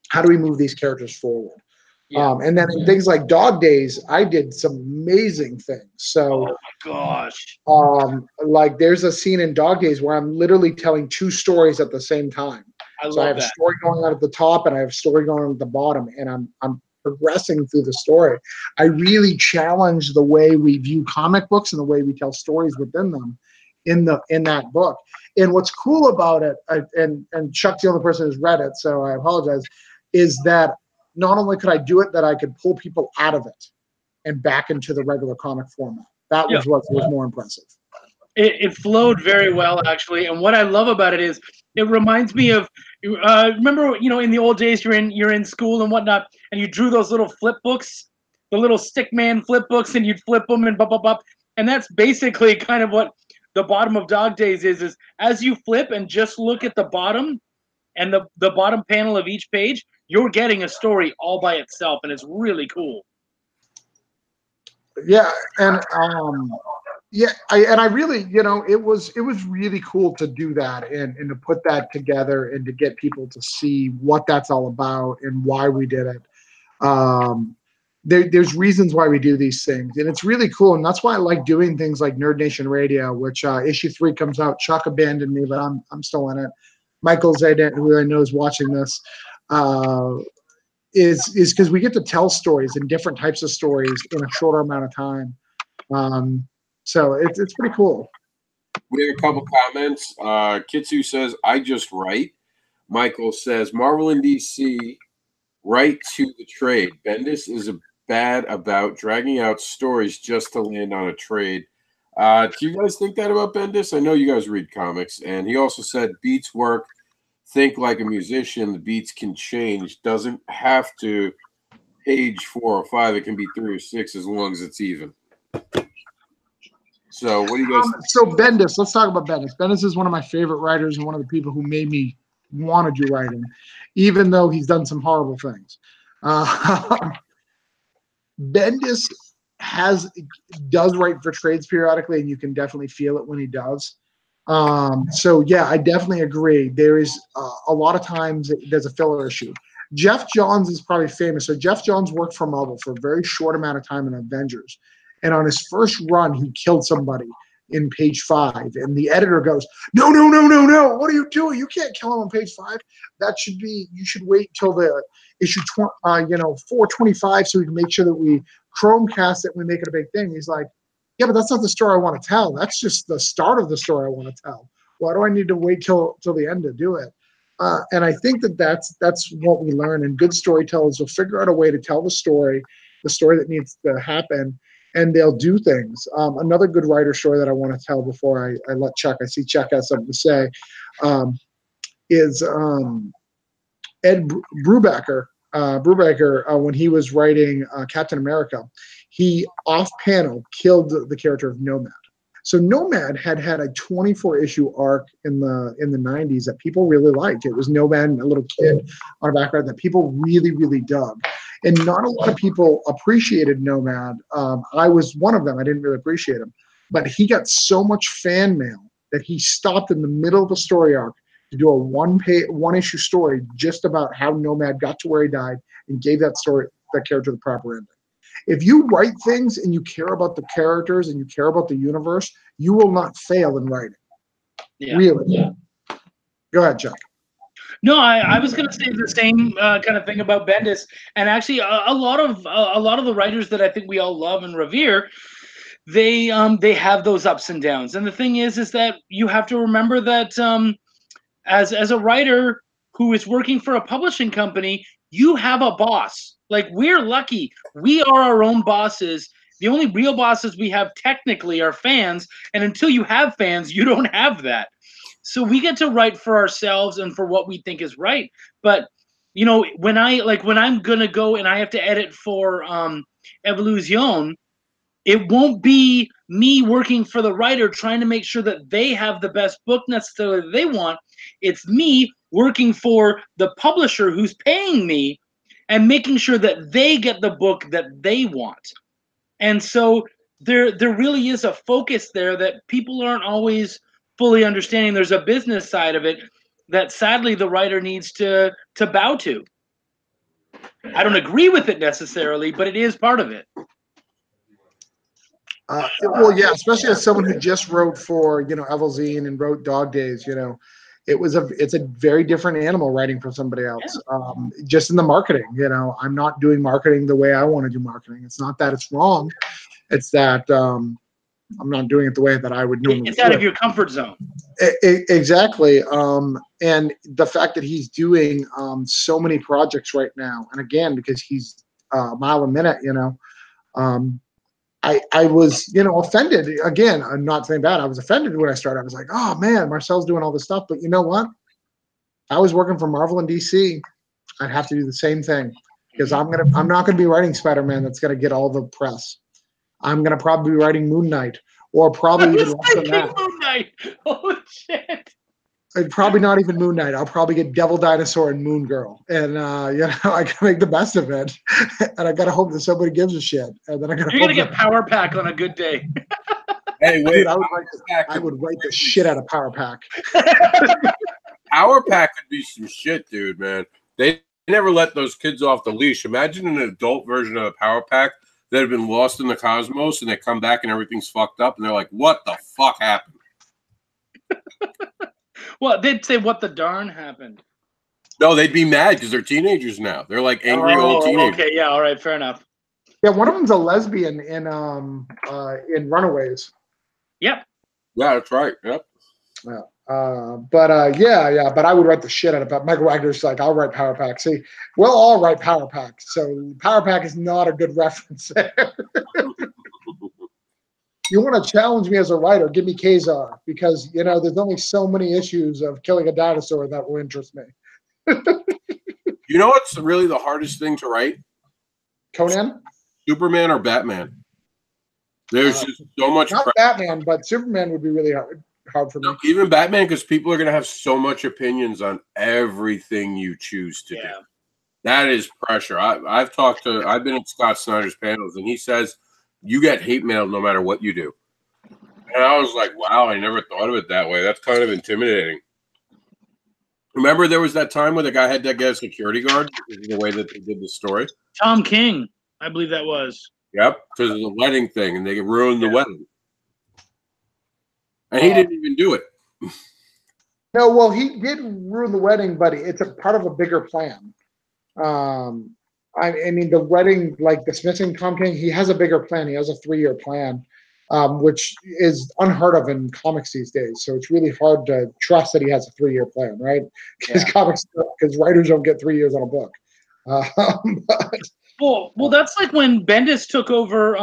How do we move these characters forward? Yeah. And then in things like Dog Days, I did some amazing things. So, oh my gosh, like there's a scene in Dog Days where I'm literally telling 2 stories at the same time. So I have a story going on at the top, and I have a story going on at the bottom, and I'm progressing through the story. I really challenge the way we view comic books and the way we tell stories within them in that book. And what's cool about it, and Chuck's the only person who's read it, so I apologize, is that not only could I do it, that I could pull people out of it and back into the regular comic format. That was what was more impressive. It flowed very well, actually. And what I love about it is It reminds me of remember, in the old days, you're in school and whatnot, and you drew those little flip books, the little stickman flip books, and you'd flip them and blah blah blah. And that's basically kind of what the bottom of Dog Days is as you flip and just look at the bottom and the bottom panel of each page, you're getting a story all by itself, and it's really cool. Yeah, and I really, it was really cool to do that and to put that together and to get people to see what that's all about and why we did it. There's reasons why we do these things, and it's really cool, and that's why I like doing things like Nerd Nation Radio, which issue 3 comes out. Chuck abandoned me, but I'm still in it. Michael Zayden, who I know is watching this, is because we get to tell stories and different types of stories in a shorter amount of time. So it's pretty cool. We have a couple comments. Kitsu says, I just write. Michael says, Marvel and DC write to the trade. Bendis is bad about dragging out stories just to land on a trade. Do you guys think that about Bendis? I know you guys read comics. And he also said, beats work. Think like a musician. The beats can change. Doesn't have to page 4 or 5. It can be 3 or 6 as long as it's even. So what do you guys think? So Bendis, let's talk about Bendis. Bendis is one of my favorite writers and one of the people who made me want to do writing, even though he's done some horrible things. Bendis does write for trades periodically, and you can definitely feel it when he does. So yeah, I definitely agree. There is a lot of times there's a filler issue. Jeff Johns is probably famous. So Jeff Johns worked for Marvel for a very short amount of time in Avengers. And on his first run, he killed somebody in page 5. And the editor goes, no. What are you doing? You can't kill him on page 5. You should wait till the issue 425 so we can make sure that we Chromecast it and we make it a big thing. He's like, yeah, but that's not the story I want to tell. That's just the start of the story I want to tell. Why do I need to wait till the end to do it? And I think that's what we learn. And good storytellers will figure out a way to tell the story that needs to happen, and they'll do things. Another good writer story that I want to tell before I let Chuck, I see Chuck has something to say, is Ed Brubaker. When he was writing Captain America, he off-panel killed the character of Nomad. So Nomad had a 24-issue arc in the 90s that people really liked. It was Nomad and a little kid on a background that people really, really dug. And not a lot of people appreciated Nomad. I was one of them. I didn't really appreciate him. But he got so much fan mail that he stopped in the middle of the story arc to do a one-issue story just about how Nomad got to where he died and gave that character the proper ending. If you write things and you care about the characters and you care about the universe, you will not fail in writing. Yeah. Really. Yeah. Go ahead, Chuck. No, I was going to say the same kind of thing about Bendis, and actually a lot of the writers that I think we all love and revere, they have those ups and downs. And the thing is that you have to remember that as a writer who is working for a publishing company, you have a boss. Like, we're lucky. We are our own bosses. The only real bosses we have technically are fans, and until you have fans, you don't have that. So we get to write for ourselves and for what we think is right. But when I'm gonna go and I have to edit for Evolution, it won't be me working for the writer trying to make sure that they have the best book necessarily that they want. It's me working for the publisher who's paying me and making sure that they get the book that they want. And so there really is a focus there that people aren't always fully understanding. There's a business side of it that sadly the writer needs to bow to. I don't agree with it necessarily, but it is part of it. Well, yeah, especially as someone who just wrote for Evelzine and wrote Dog Days, it's a very different animal writing for somebody else. Yeah. Just in the marketing, I'm not doing marketing the way I want to do marketing. It's not that it's wrong. It's that I'm not doing it the way that I would normally. It's out of your comfort zone. Exactly. And the fact that he's doing so many projects right now, and again, because he's a mile a minute, I was, offended. Again, I'm not saying that. I was offended when I started. I was like, oh, man, Marcel's doing all this stuff. But you know what? I was working for Marvel and DC, I'd have to do the same thing because I'm not gonna be writing Spider-Man that's gonna get all the press. I'm gonna probably be writing Moon Knight, or probably even less than that. Moon Knight. Oh shit. Probably not even Moon Knight. I'll probably get Devil Dinosaur and Moon Girl, and I can make the best of it. And I gotta hope that somebody gives a shit. And then You're gonna get Power Pack on a good day. Hey, wait! Dude, I would write the shit out of Power Pack. Power Pack could be some shit, dude. Man, they never let those kids off the leash. Imagine an adult version of a Power Pack that had been lost in the cosmos, and they come back and everything's fucked up, and they're like, "What the fuck happened?" Well, they'd say, "What the darn happened?" No, they'd be mad because they're teenagers now. They're like angry old teenagers. Okay, yeah, all right, fair enough. Yeah, one of them's a lesbian in Runaways. Yep. Yeah, that's right. Yep. Yeah. But I would write the shit out of it. Michael Wagner's like, I'll write Power Pack. See, we'll all write Power Pack. So Power Pack is not a good reference there. You want to challenge me as a writer, give me Kazar, because, there's only so many issues of killing a dinosaur that will interest me. You know what's really the hardest thing to write? Conan? Superman or Batman? There's just so much. Not Batman, but Superman would be really hard for me. Even Batman, because people are going to have so much opinions on everything you choose to do. That is pressure. I've been at Scott Snyder's panels, and he says you get hate mail no matter what you do. And I was like, wow, I never thought of it that way. That's kind of intimidating. Remember there was that time where the guy had to get a security guard because of the way that they did the story? Tom King, I believe that was. Yep, because of the wedding thing, and they ruined the wedding. And he didn't even do it. No, well, he did ruin the wedding, but it's a part of a bigger plan. I mean, the wedding, like dismissing Tom King, he has a bigger plan. He has a 3-year plan, which is unheard of in comics these days. So it's really hard to trust that he has a 3-year plan, right? Because writers don't get 3 years on a book. Well, that's like when Bendis took over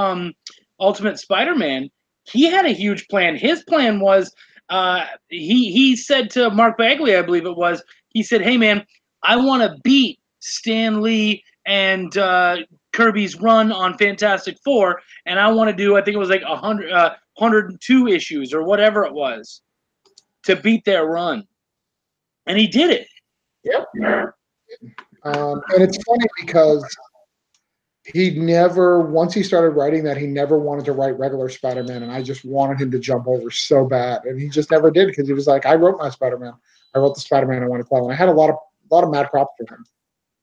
Ultimate Spider-Man. He had a huge plan. His plan was he said to Mark Bagley, I believe it was, he said, "Hey man, I want to beat Stan Lee and Kirby's run on Fantastic Four, and I want to do, I think it was like 102 issues or whatever it was to beat their run." And he did it. Yep. And it's funny because once he started writing that, he never wanted to write regular Spider-Man, and I just wanted him to jump over so bad, and he just never did because he was like, I wrote my Spider-Man. I wrote the Spider-Man I want to tell, and I had a lot of mad props for him.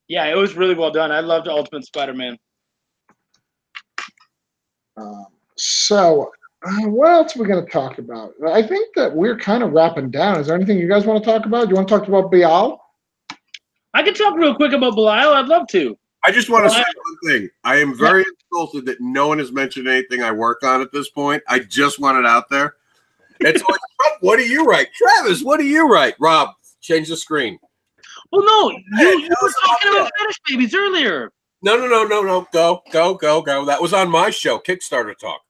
Yeah, it was really well done. I loved Ultimate Spider-Man. So, what else are we going to talk about? I think that we're kind of wrapping down. Is there anything you guys want to talk about? Do you want to talk about Bial? I can talk real quick about Belial. I'd love to. I just want to say one thing. I am very insulted that no one has mentioned anything I work on at this point. I just want it out there. It's like, what do you write? Travis, what do you write? Rob, change the screen. Well, no, you were talking about Fetish Babies earlier. No. Go. That was on my show, Kickstarter Talk.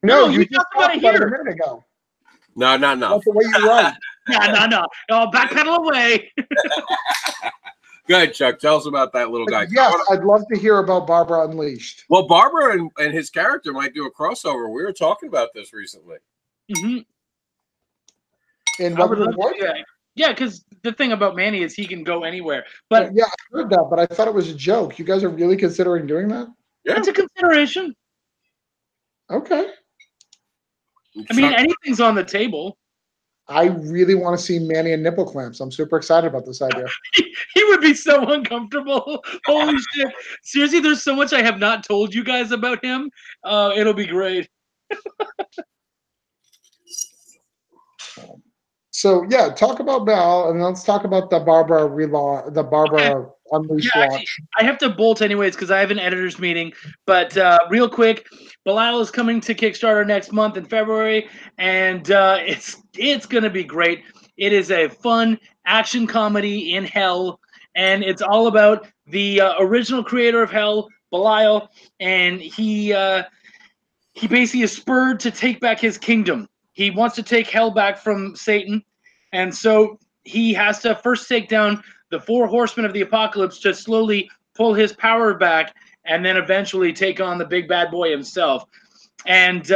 No, you talked about it here a minute ago. No. That's the way you write. No. Oh, backpedal away. Go ahead, Chuck. Tell us about that little guy. Yes, I'd love to hear about Barbara Unleashed. Well, Barbara and his character might do a crossover. We were talking about this recently. Mm-hmm. In Weapon Report? Yeah, because the thing about Manny is he can go anywhere. But yeah, I heard that, but I thought it was a joke. You guys are really considering doing that? Yeah. It's a consideration. Okay. I mean, anything's on the table. I really want to see Manny and nipple clamps. I'm super excited about this idea. He would be so uncomfortable. Holy shit. Seriously, there's so much I have not told you guys about him. It'll be great. So yeah, talk about Bal, and let's talk about the Barbara Unleashed launch. I have to bolt anyways because I have an editor's meeting. But real quick, Belial is coming to Kickstarter next month in February, and it's going to be great. It is a fun action comedy in hell, and it's all about the original creator of Hell, Belial, and he basically is spurred to take back his kingdom. He wants to take Hell back from Satan, and so he has to first take down the 4 horsemen of the apocalypse to slowly pull his power back, and then eventually take on the big bad boy himself. And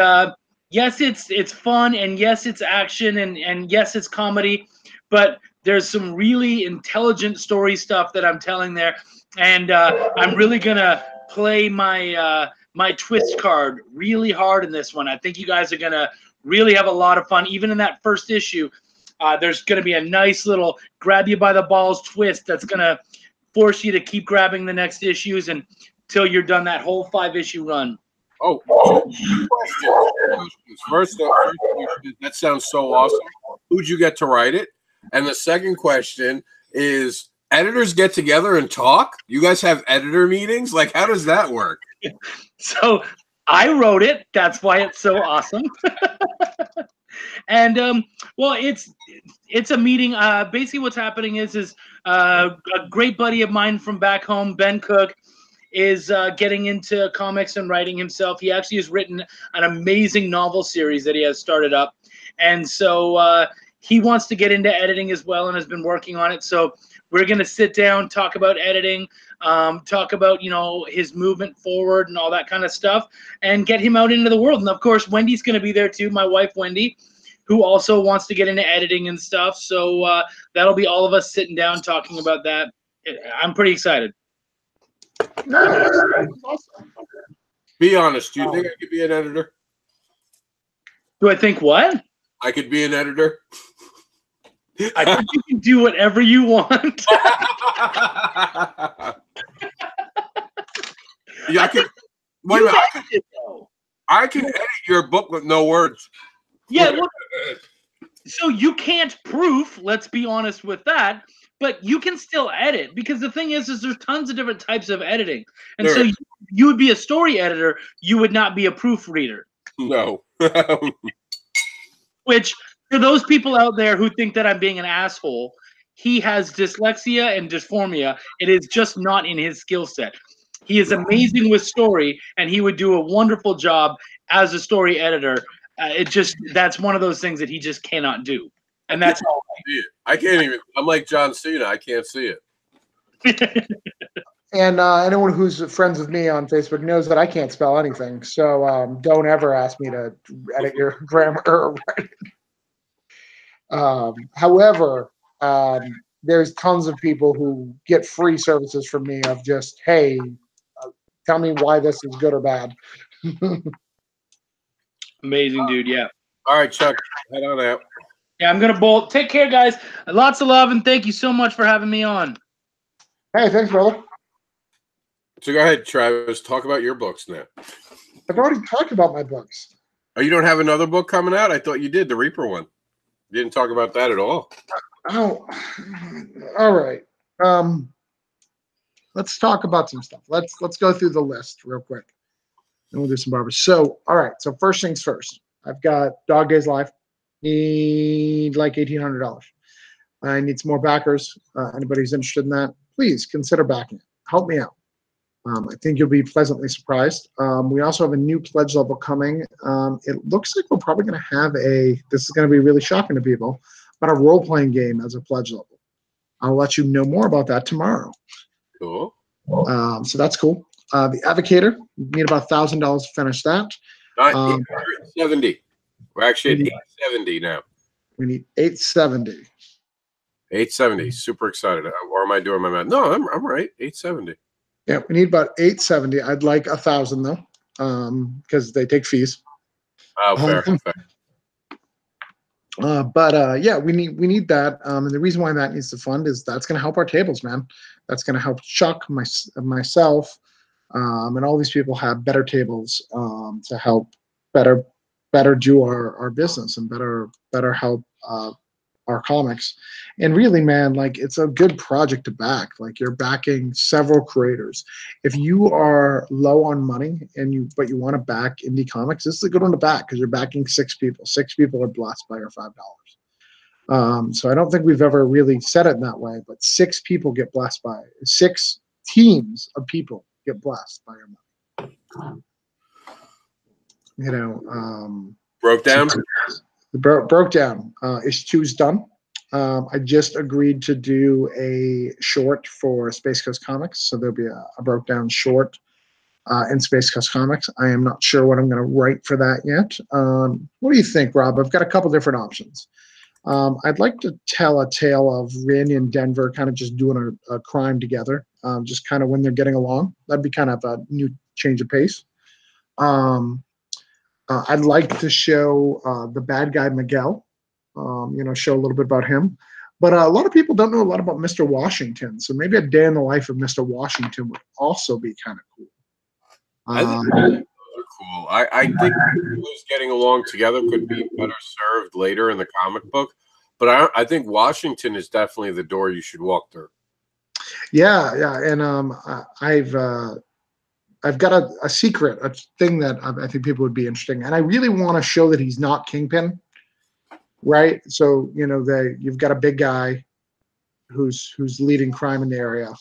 yes, it's fun, and yes, it's action, and yes, it's comedy, but there's some really intelligent story stuff that I'm telling there, and I'm really gonna play my my twist card really hard in this one. I think you guys are gonna really have a lot of fun, even in that first issue. There's gonna be a nice little grab you by the balls twist that's gonna force you to keep grabbing the next issues until you're done that whole 5-issue run. Oh, first, that sounds so awesome. Who'd you get to write it? And the second question is, editors get together and talk? You guys have editor meetings? Like, how does that work? So I wrote it. That's why it's so awesome. And well, it's a meeting. Basically, what's happening is a great buddy of mine from back home, Ben Cook, is getting into comics and writing himself. He actually has written an amazing novel series that he has started up, and so he wants to get into editing as well and has been working on it. So we're going to sit down, talk about editing, talk about, you know, his movement forward and all that kind of stuff, and get him out into the world. And of course, Wendy's going to be there too, my wife Wendy, who also wants to get into editing and stuff. So that'll be all of us sitting down talking about that. I'm pretty excited. Nice. Awesome. Be honest. Do you think I could be an editor? Do I think what? I could be an editor. I think you can do whatever you want. Yeah, I can. Wait a minute. I can edit your book with no words. Yeah. Look, so you can't proof. Let's be honest with that. But you can still edit, because the thing is there's tons of different types of editing, and so you would be a story editor. You would not be a proofreader. No. Which, for those people out there who think that I'm being an asshole, he has dyslexia and dysphoria. It is just not in his skill set. He is amazing with story, and he would do a wonderful job as a story editor. That's one of those things that he just cannot do. And that's all. I can't even. I'm like John Cena. I can't see it. And anyone who's friends with me on Facebook knows that I can't spell anything. So don't ever ask me to edit your grammar or writing. However, there's tons of people who get free services from me of just, hey, tell me why this is good or bad. Amazing, dude. Yeah. All right, Chuck. Head on out. Yeah, I'm going to bolt. Take care, guys. Lots of love, and thank you so much for having me on. Hey, thanks, brother. So go ahead, Travis. Talk about your books now. I've already talked about my books. Oh, you don't have another book coming out? I thought you did, the Reaper one. You didn't talk about that at all. Oh, all right. Let's talk about some stuff. Let's go through the list real quick, and we'll do some barbers. So, all right. So first things first. I've got Dog Days Live. Need like $1,800. I need some more backers. Anybody who's interested in that, please consider backing it. Help me out. I think you'll be pleasantly surprised. We also have a new pledge level coming. It looks like we're probably going to have this is going to be really shocking to people, but a role-playing game as a pledge level. I'll let you know more about that tomorrow. Cool. So that's cool. The Advocator, we need about $1,000 to finish that. 870. We're actually at 870 now. We need 870. 870. Super excited. Or am I doing my math? No, I'm right. 870. Yeah, we need about 870. I'd like 1,000 though, because they take fees. Oh, fair. But yeah, we need that. And the reason why that needs to fund is that's going to help our tables, man. That's going to help Chuck, myself, and all these people have better tables to help better do our business and better help our comics. And really, man, like, it's a good project to back. Like, you're backing several creators. If you are low on money but you want to back indie comics, this is a good one to back, because you're backing 6 people. 6 people are blessed by your $5. So I don't think we've ever really said it in that way, but 6 people get blessed by it. 6 teams of people get blessed by your money. Broke down. Broke down. Issue 2 is done. I just agreed to do a short for Space Coast Comics, so there'll be a broke down short in Space Coast Comics. I am not sure what I'm going to write for that yet. What do you think, Rob? I've got a couple different options. I'd like to tell a tale of Randy and Denver kind of just doing a crime together, just kind of when they're getting along. That'd be kind of a new change of pace. I'd like to show the bad guy Miguel, show a little bit about him. But a lot of people don't know a lot about Mr. Washington, so maybe a day in the life of Mr. Washington would also be kind of cool. I think those are cool. I think those getting along together could be better served later in the comic book, but I think Washington is definitely the door you should walk through. Yeah, and I've got a secret, a thing that I think people would be interesting, and I really want to show that he's not Kingpin, right? So you've got a big guy who's leading crime in the area.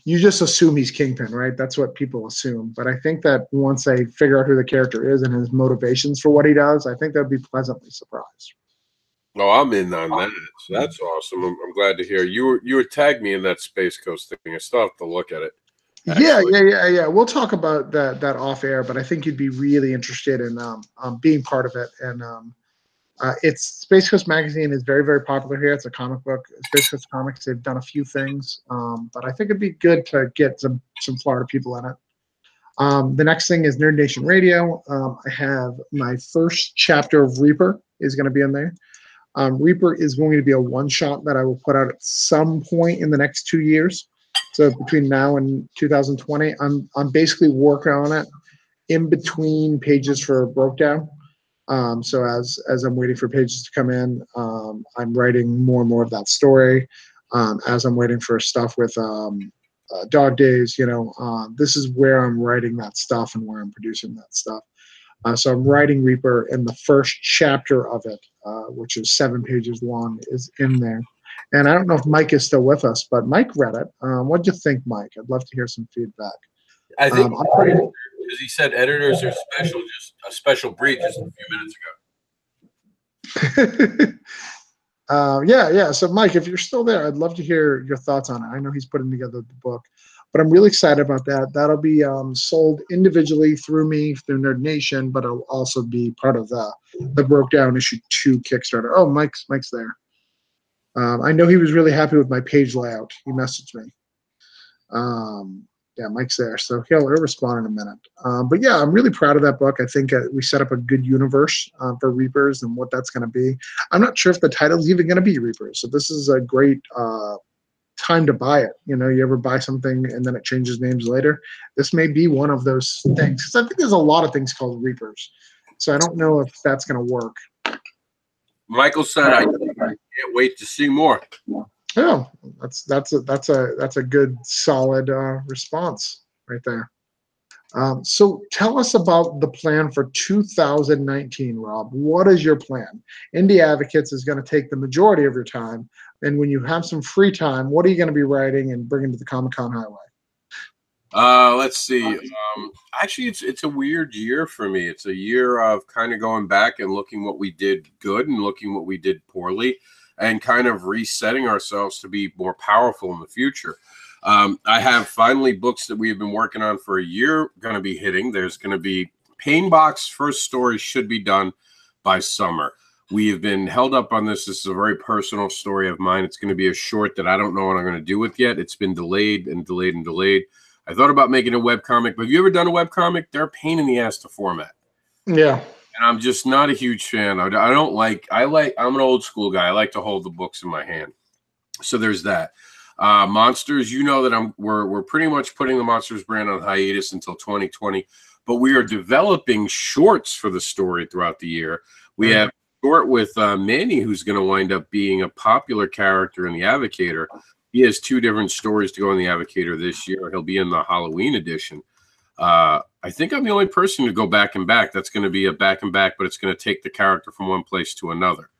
You just assume he's Kingpin, right? That's what people assume. But I think that once they figure out who the character is and his motivations for what he does, I think they'll be pleasantly surprised. Oh, I'm in on that. So that's awesome. I'm glad to hear you were tagged me in that Space Coast thing. I still have to look at it. Actually. Yeah. We'll talk about that off air, but I think you'd be really interested in being part of it. And it's Space Coast Magazine is very, very popular here. It's a comic book. Space Coast Comics, they've done a few things, but I think it'd be good to get some Florida people in it. The next thing is Nerd Nation Radio. I have my first chapter of Reaper is going to be in there. Reaper is going to be a one-shot that I will put out at some point in the next 2 years. So between now and 2020, I'm basically working on it in between pages for Broke Down. So as I'm waiting for pages to come in, I'm writing more and more of that story. As I'm waiting for stuff with Dog Days, this is where I'm writing that stuff and where I'm producing that stuff. So I'm writing Reaper, and the first chapter of it, which is 7 pages long, is in there. And I don't know if Mike is still with us, but Mike read it. What'd you think, Mike? I'd love to hear some feedback. I think because he said editors are special, just a special breed just a few minutes ago. Yeah. So, Mike, if you're still there, I'd love to hear your thoughts on it. I know he's putting together the book, but I'm really excited about that. That'll be sold individually through me, through Nerd Nation, but it'll also be part of the Broke Down issue 2 Kickstarter. Oh, Mike's there. I know he was really happy with my page layout. He messaged me. Yeah, Mike's there, so he'll respond in a minute. But yeah, I'm really proud of that book. I think we set up a good universe for Reapers and what that's going to be. I'm not sure if the title's even going to be Reapers, so this is a great time to buy it. You ever buy something and then it changes names later? This may be one of those things, because I think there's a lot of things called Reapers, so I don't know if that's going to work. Michael said, "I can't wait to see more." Yeah, that's a good solid response right there. So tell us about the plan for 2019, Rob. What is your plan? Indie Advocates is going to take the majority of your time, and when you have some free time, what are you going to be writing and bringing to the Comic-Con highway? Let's see. Actually, it's a weird year for me. It's a year of kind of going back and looking what we did good and looking what we did poorly, and kind of resetting ourselves to be more powerful in the future. I have finally books that we have been working on for a year going to be hitting. There's going to be Painbox first story should be done by summer. We have been held up on this. This is a very personal story of mine. It's going to be a short that I don't know what I'm going to do with yet. It's been delayed and delayed and delayed. I thought about making a webcomic, but have you ever done a webcomic? They're a pain in the ass to format. Yeah. And I'm just not a huge fan. I'm an old school guy. I like to hold the books in my hand. So there's that. Monsters, that we're pretty much putting the Monsters brand on hiatus until 2020, but we are developing shorts for the story throughout the year. We have a short with Manny, who's going to wind up being a popular character in the Advocator. He has 2 different stories to go in the Advocator this year. He'll be in the Halloween edition. I think I'm the only person to go back and back. That's going to be a back and back, but it's going to take the character from one place to another.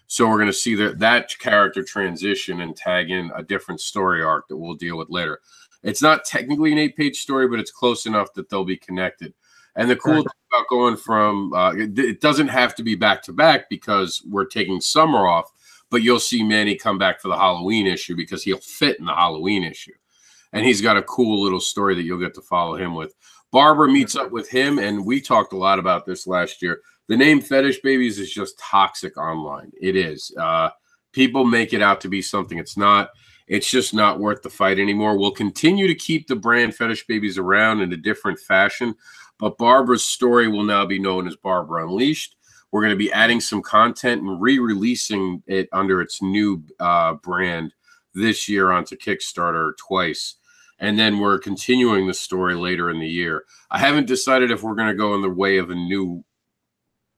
So we're going to see that character transition and tag in a different story arc that we'll deal with later. It's not technically an 8-page story, but it's close enough that they'll be connected. And the cool thing about going from it doesn't have to be back to back because we're taking summer off. but you'll see Manny come back for the Halloween issue because he'll fit in the Halloween issue. And he's got a cool little story that you'll get to follow him with. Barbara meets up with him, and we talked a lot about this last year. The name Fetish Babies is just toxic online. It is. People make it out to be something it's not. It's just not worth the fight anymore. We'll continue to keep the brand Fetish Babies around in a different fashion, but Barbara's story will now be known as Barbara Unleashed. We're going to be adding some content and re-releasing it under its new brand this year onto Kickstarter twice. And then we're continuing the story later in the year. I haven't decided if we're going to go in the way of a new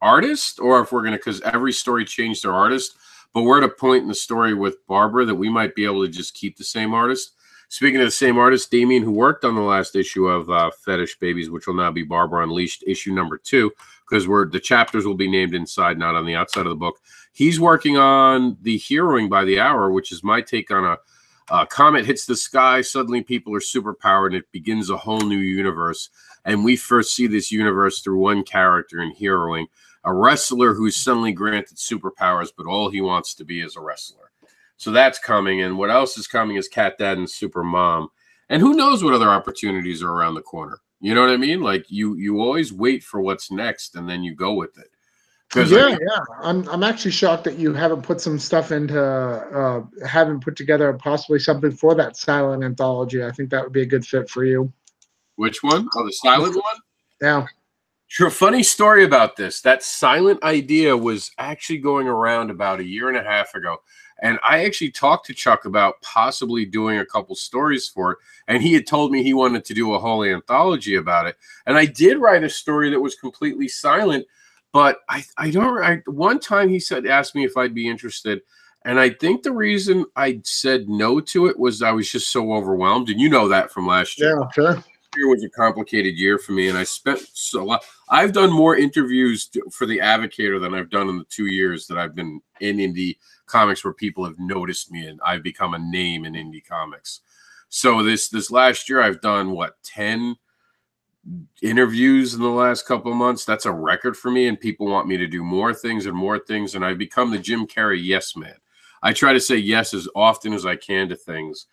artist or if we're going to, because every story changed their artist. But we're at a point in the story with Barbara that we might be able to just keep the same artist. Speaking of the same artist, Damien, who worked on the last issue of Fetish Babies, which will now be Barbara Unleashed, issue number 2, because the chapters will be named inside, not on the outside of the book. He's working on the Heroing by the Hour, which is my take on a comet hits the sky, suddenly people are superpowered, and it begins a whole new universe. And we first see this universe through one character in Heroing, a wrestler who's suddenly granted superpowers, but all he wants to be is a wrestler. So that's coming. And what else is coming is Cat Dad and Super Mom. And who knows what other opportunities are around the corner. You know what I mean? Like you always wait for what's next and then you go with it. Yeah. I'm actually shocked that you haven't put some stuff into, haven't put together possibly something for that silent anthology. I think that would be a good fit for you. Which one? Oh, the silent one? Yeah. Sure. Funny story about this. That silent idea was actually going around about 1.5 years ago. And I actually talked to Chuck about possibly doing a couple stories for it. And he had told me he wanted to do a whole anthology about it. And I did write a story that was completely silent. But one time he asked me if I'd be interested. And I think the reason I said no to it was I was just so overwhelmed. And you know that from last year. Yeah, sure. Year was a complicated year for me, and I spent so lot. I've done more interviews for the Advocator than I've done in the 2 years that I've been in indie comics, where people have noticed me and I've become a name in indie comics. So this last year, I've done 10 interviews in the last couple of months. That's a record for me, and people want me to do more things, and I've become the Jim Carrey yes man. I try to say yes as often as I can to things.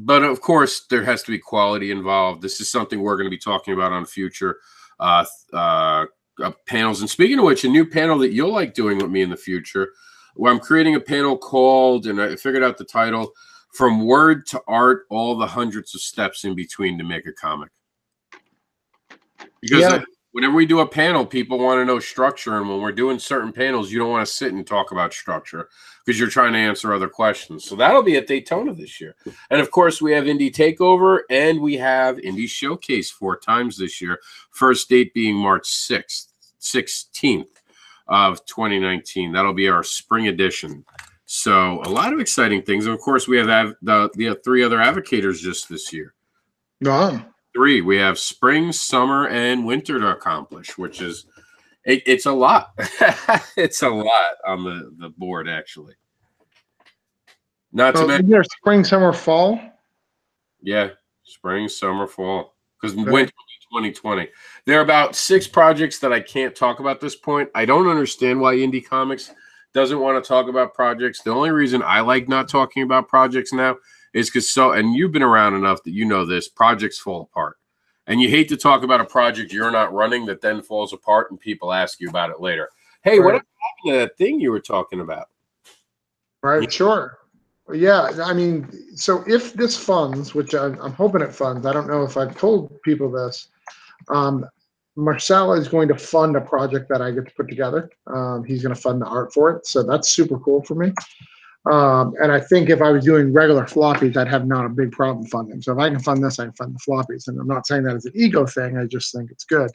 But of course, there has to be quality involved. This is something we're going to be talking about on future panels. And speaking of which, a new panel that you'll like doing with me in the future, where I'm creating a panel called, and I figured out the title, From Word to Art, All the Hundreds of Steps in Between to Make a Comic. Because whenever we do a panel, people want to know structure. And when we're doing certain panels, you don't want to sit and talk about structure because you're trying to answer other questions. So that'll be at Daytona this year. And of course, we have Indie Takeover and we have Indie Showcase 4 times this year. First date being March 16th of 2019. That'll be our spring edition. So a lot of exciting things. And of course, we have the 3 other Advocators just this year. Wow. 3. We have spring, summer, and winter to accomplish, which is it's a lot. It's a lot on the board, actually. Not to mention there's spring, summer, fall. Yeah, spring, summer, fall. Because winter will be 2020. There are about 6 projects that I can't talk about at this point. I don't understand why Indie Comics doesn't want to talk about projects. The only reason I like not talking about projects now is because and you've been around enough that you know this, projects fall apart. And you hate to talk about a project you're not running that then falls apart and people ask you about it later. Hey, what happened to that thing you were talking about? Right, sure. Yeah, I mean, so if this funds, which I'm hoping it funds, I don't know if I've told people this, Marcella is going to fund a project that I get to put together. He's going to fund the art for it. So that's super cool for me. And I think if I was doing regular floppies, I'd have not a big problem funding. So if I can fund this, I can fund the floppies. And I'm not saying that as an ego thing. I just think it's good.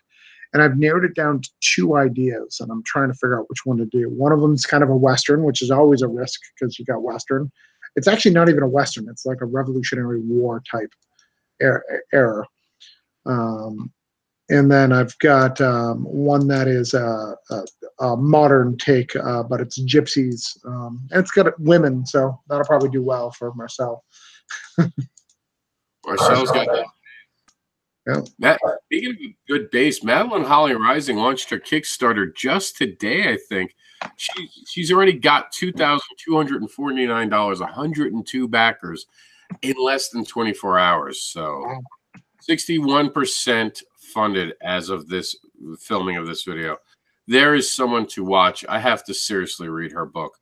And I've narrowed it down to 2 ideas, and I'm trying to figure out which one to do. One of them is kind of a Western, which is always a risk because you got Western. It's actually not even a Western. It's like a Revolutionary War type era. And then I've got one that is a modern take, but it's gypsies. And it's got women, so that'll probably do well for Marcel. Marcel's got that. Yeah. Matt, speaking of a good base, Madeline Holly Rising launched her Kickstarter just today, I think. she's already got $2,249, 102 backers in less than 24 hours. So 61% funded as of this filming of this video. There is someone to watch. I have to seriously read her book.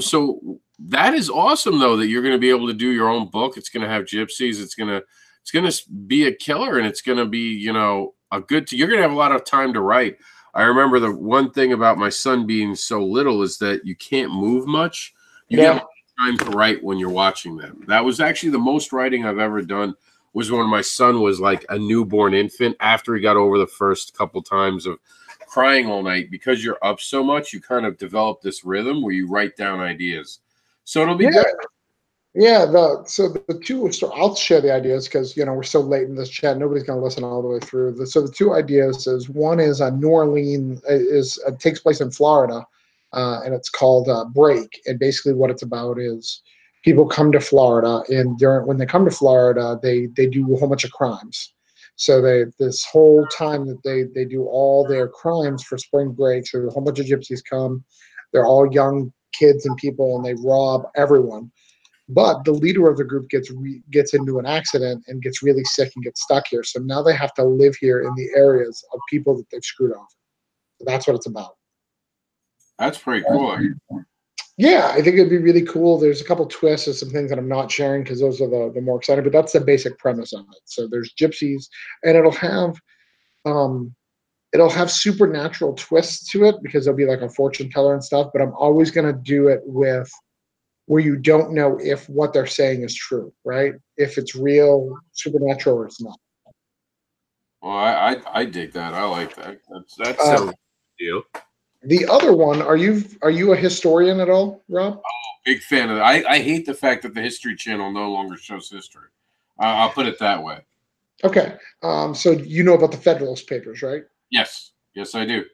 So that is awesome, though, that you're going to be able to do your own book. It's going to have gypsies. It's going to be a killer, and it's going to be, you know, you're going to have a lot of time to write. I remember the one thing about my son being so little is that you can't move much. You get time to write when you're watching them. That was actually the most writing I've ever done, was when my son was like a newborn infant. After he got over the first couple times of crying all night, because you're up so much, you kind of develop this rhythm where you write down ideas. So it'll be good. Yeah, so the two. So I'll share the ideas because, you know, we're so late in this chat. Nobody's going to listen all the way through. So the two ideas is, one is New Orleans takes place in Florida, and it's called Break. And basically, what it's about is people come to Florida, and when they come to Florida, they do a whole bunch of crimes. So this whole time that they do all their crimes for spring break. So a whole bunch of gypsies come. They're all young kids and people, and they rob everyone. But the leader of the group gets into an accident and gets really sick and gets stuck here. So now they have to live here in the areas of people that they've screwed off. So that's what it's about. That's pretty cool. Yeah, I think it'd be really cool. There's a couple twists and some things that I'm not sharing because those are the more exciting. But that's the basic premise of it. So there's gypsies, and it'll have supernatural twists to it because there'll be like a fortune teller and stuff. But I'm always gonna do it with where you don't know if what they're saying is true, right? If it's real, supernatural, or it's not. Well, I dig that. I like that. That sounds a deal. The other one, are you a historian at all, Rob? Oh, big fan of that. I hate the fact that the History Channel no longer shows history. I'll put it that way. Okay. So you know about the Federalist Papers, right? Yes. Yes, I do.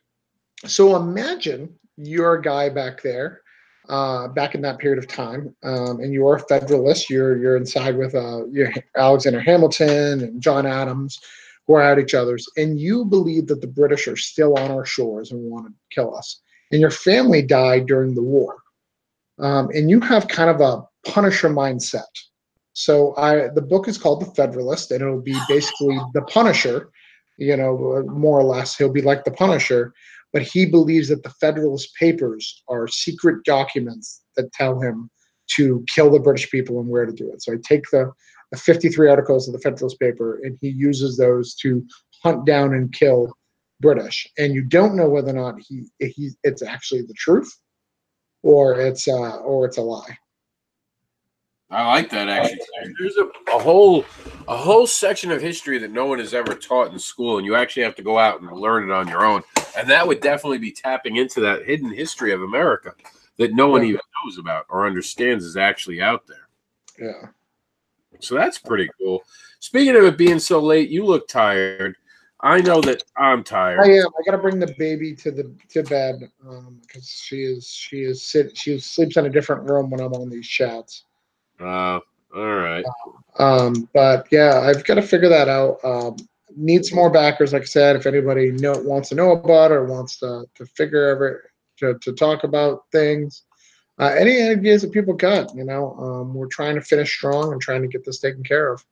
So imagine you're a guy back there, back in that period of time, and you're a Federalist. You're inside with Alexander Hamilton and John Adams, who are at each other's, and you believe that the British are still on our shores and want to kill us. And your family died during the war, and you have kind of a Punisher mindset. So the book is called The Federalist, and it'll be basically the Punisher, you know, more or less. He'll be like the Punisher, but he believes that the Federalist Papers are secret documents that tell him to kill the British people and where to do it. So I take the 53 articles of the Federalist Paper, and he uses those to hunt down and kill British. And you don't know whether or not it's actually the truth or it's a lie. I like that, actually. There's a whole section of history that no one has ever taught in school, and you actually have to go out and learn it on your own. And that would definitely be tapping into that hidden history of America that no one even knows about or understands is actually out there. Yeah. So that's pretty cool. Speaking of it being so late, you look tired. I know that I'm tired. I am. I gotta bring the baby to bed because she sleeps in a different room when I'm on these chats. All right. But yeah, I've got to figure that out. Need some more backers, like I said. If anybody wants to know about it or wants to to talk about things, any ideas that people got, we're trying to finish strong and trying to get this taken care of.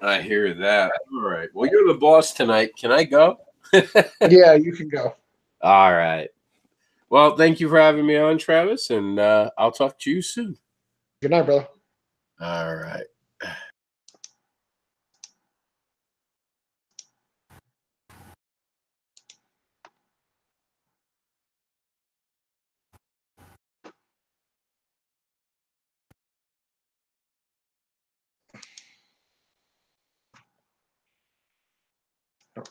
I hear that. All right. Well, you're the boss tonight. Can I go? Yeah, you can go. All right. Well, thank you for having me on, Travis, and I'll talk to you soon. Good night, brother. All right. Oh,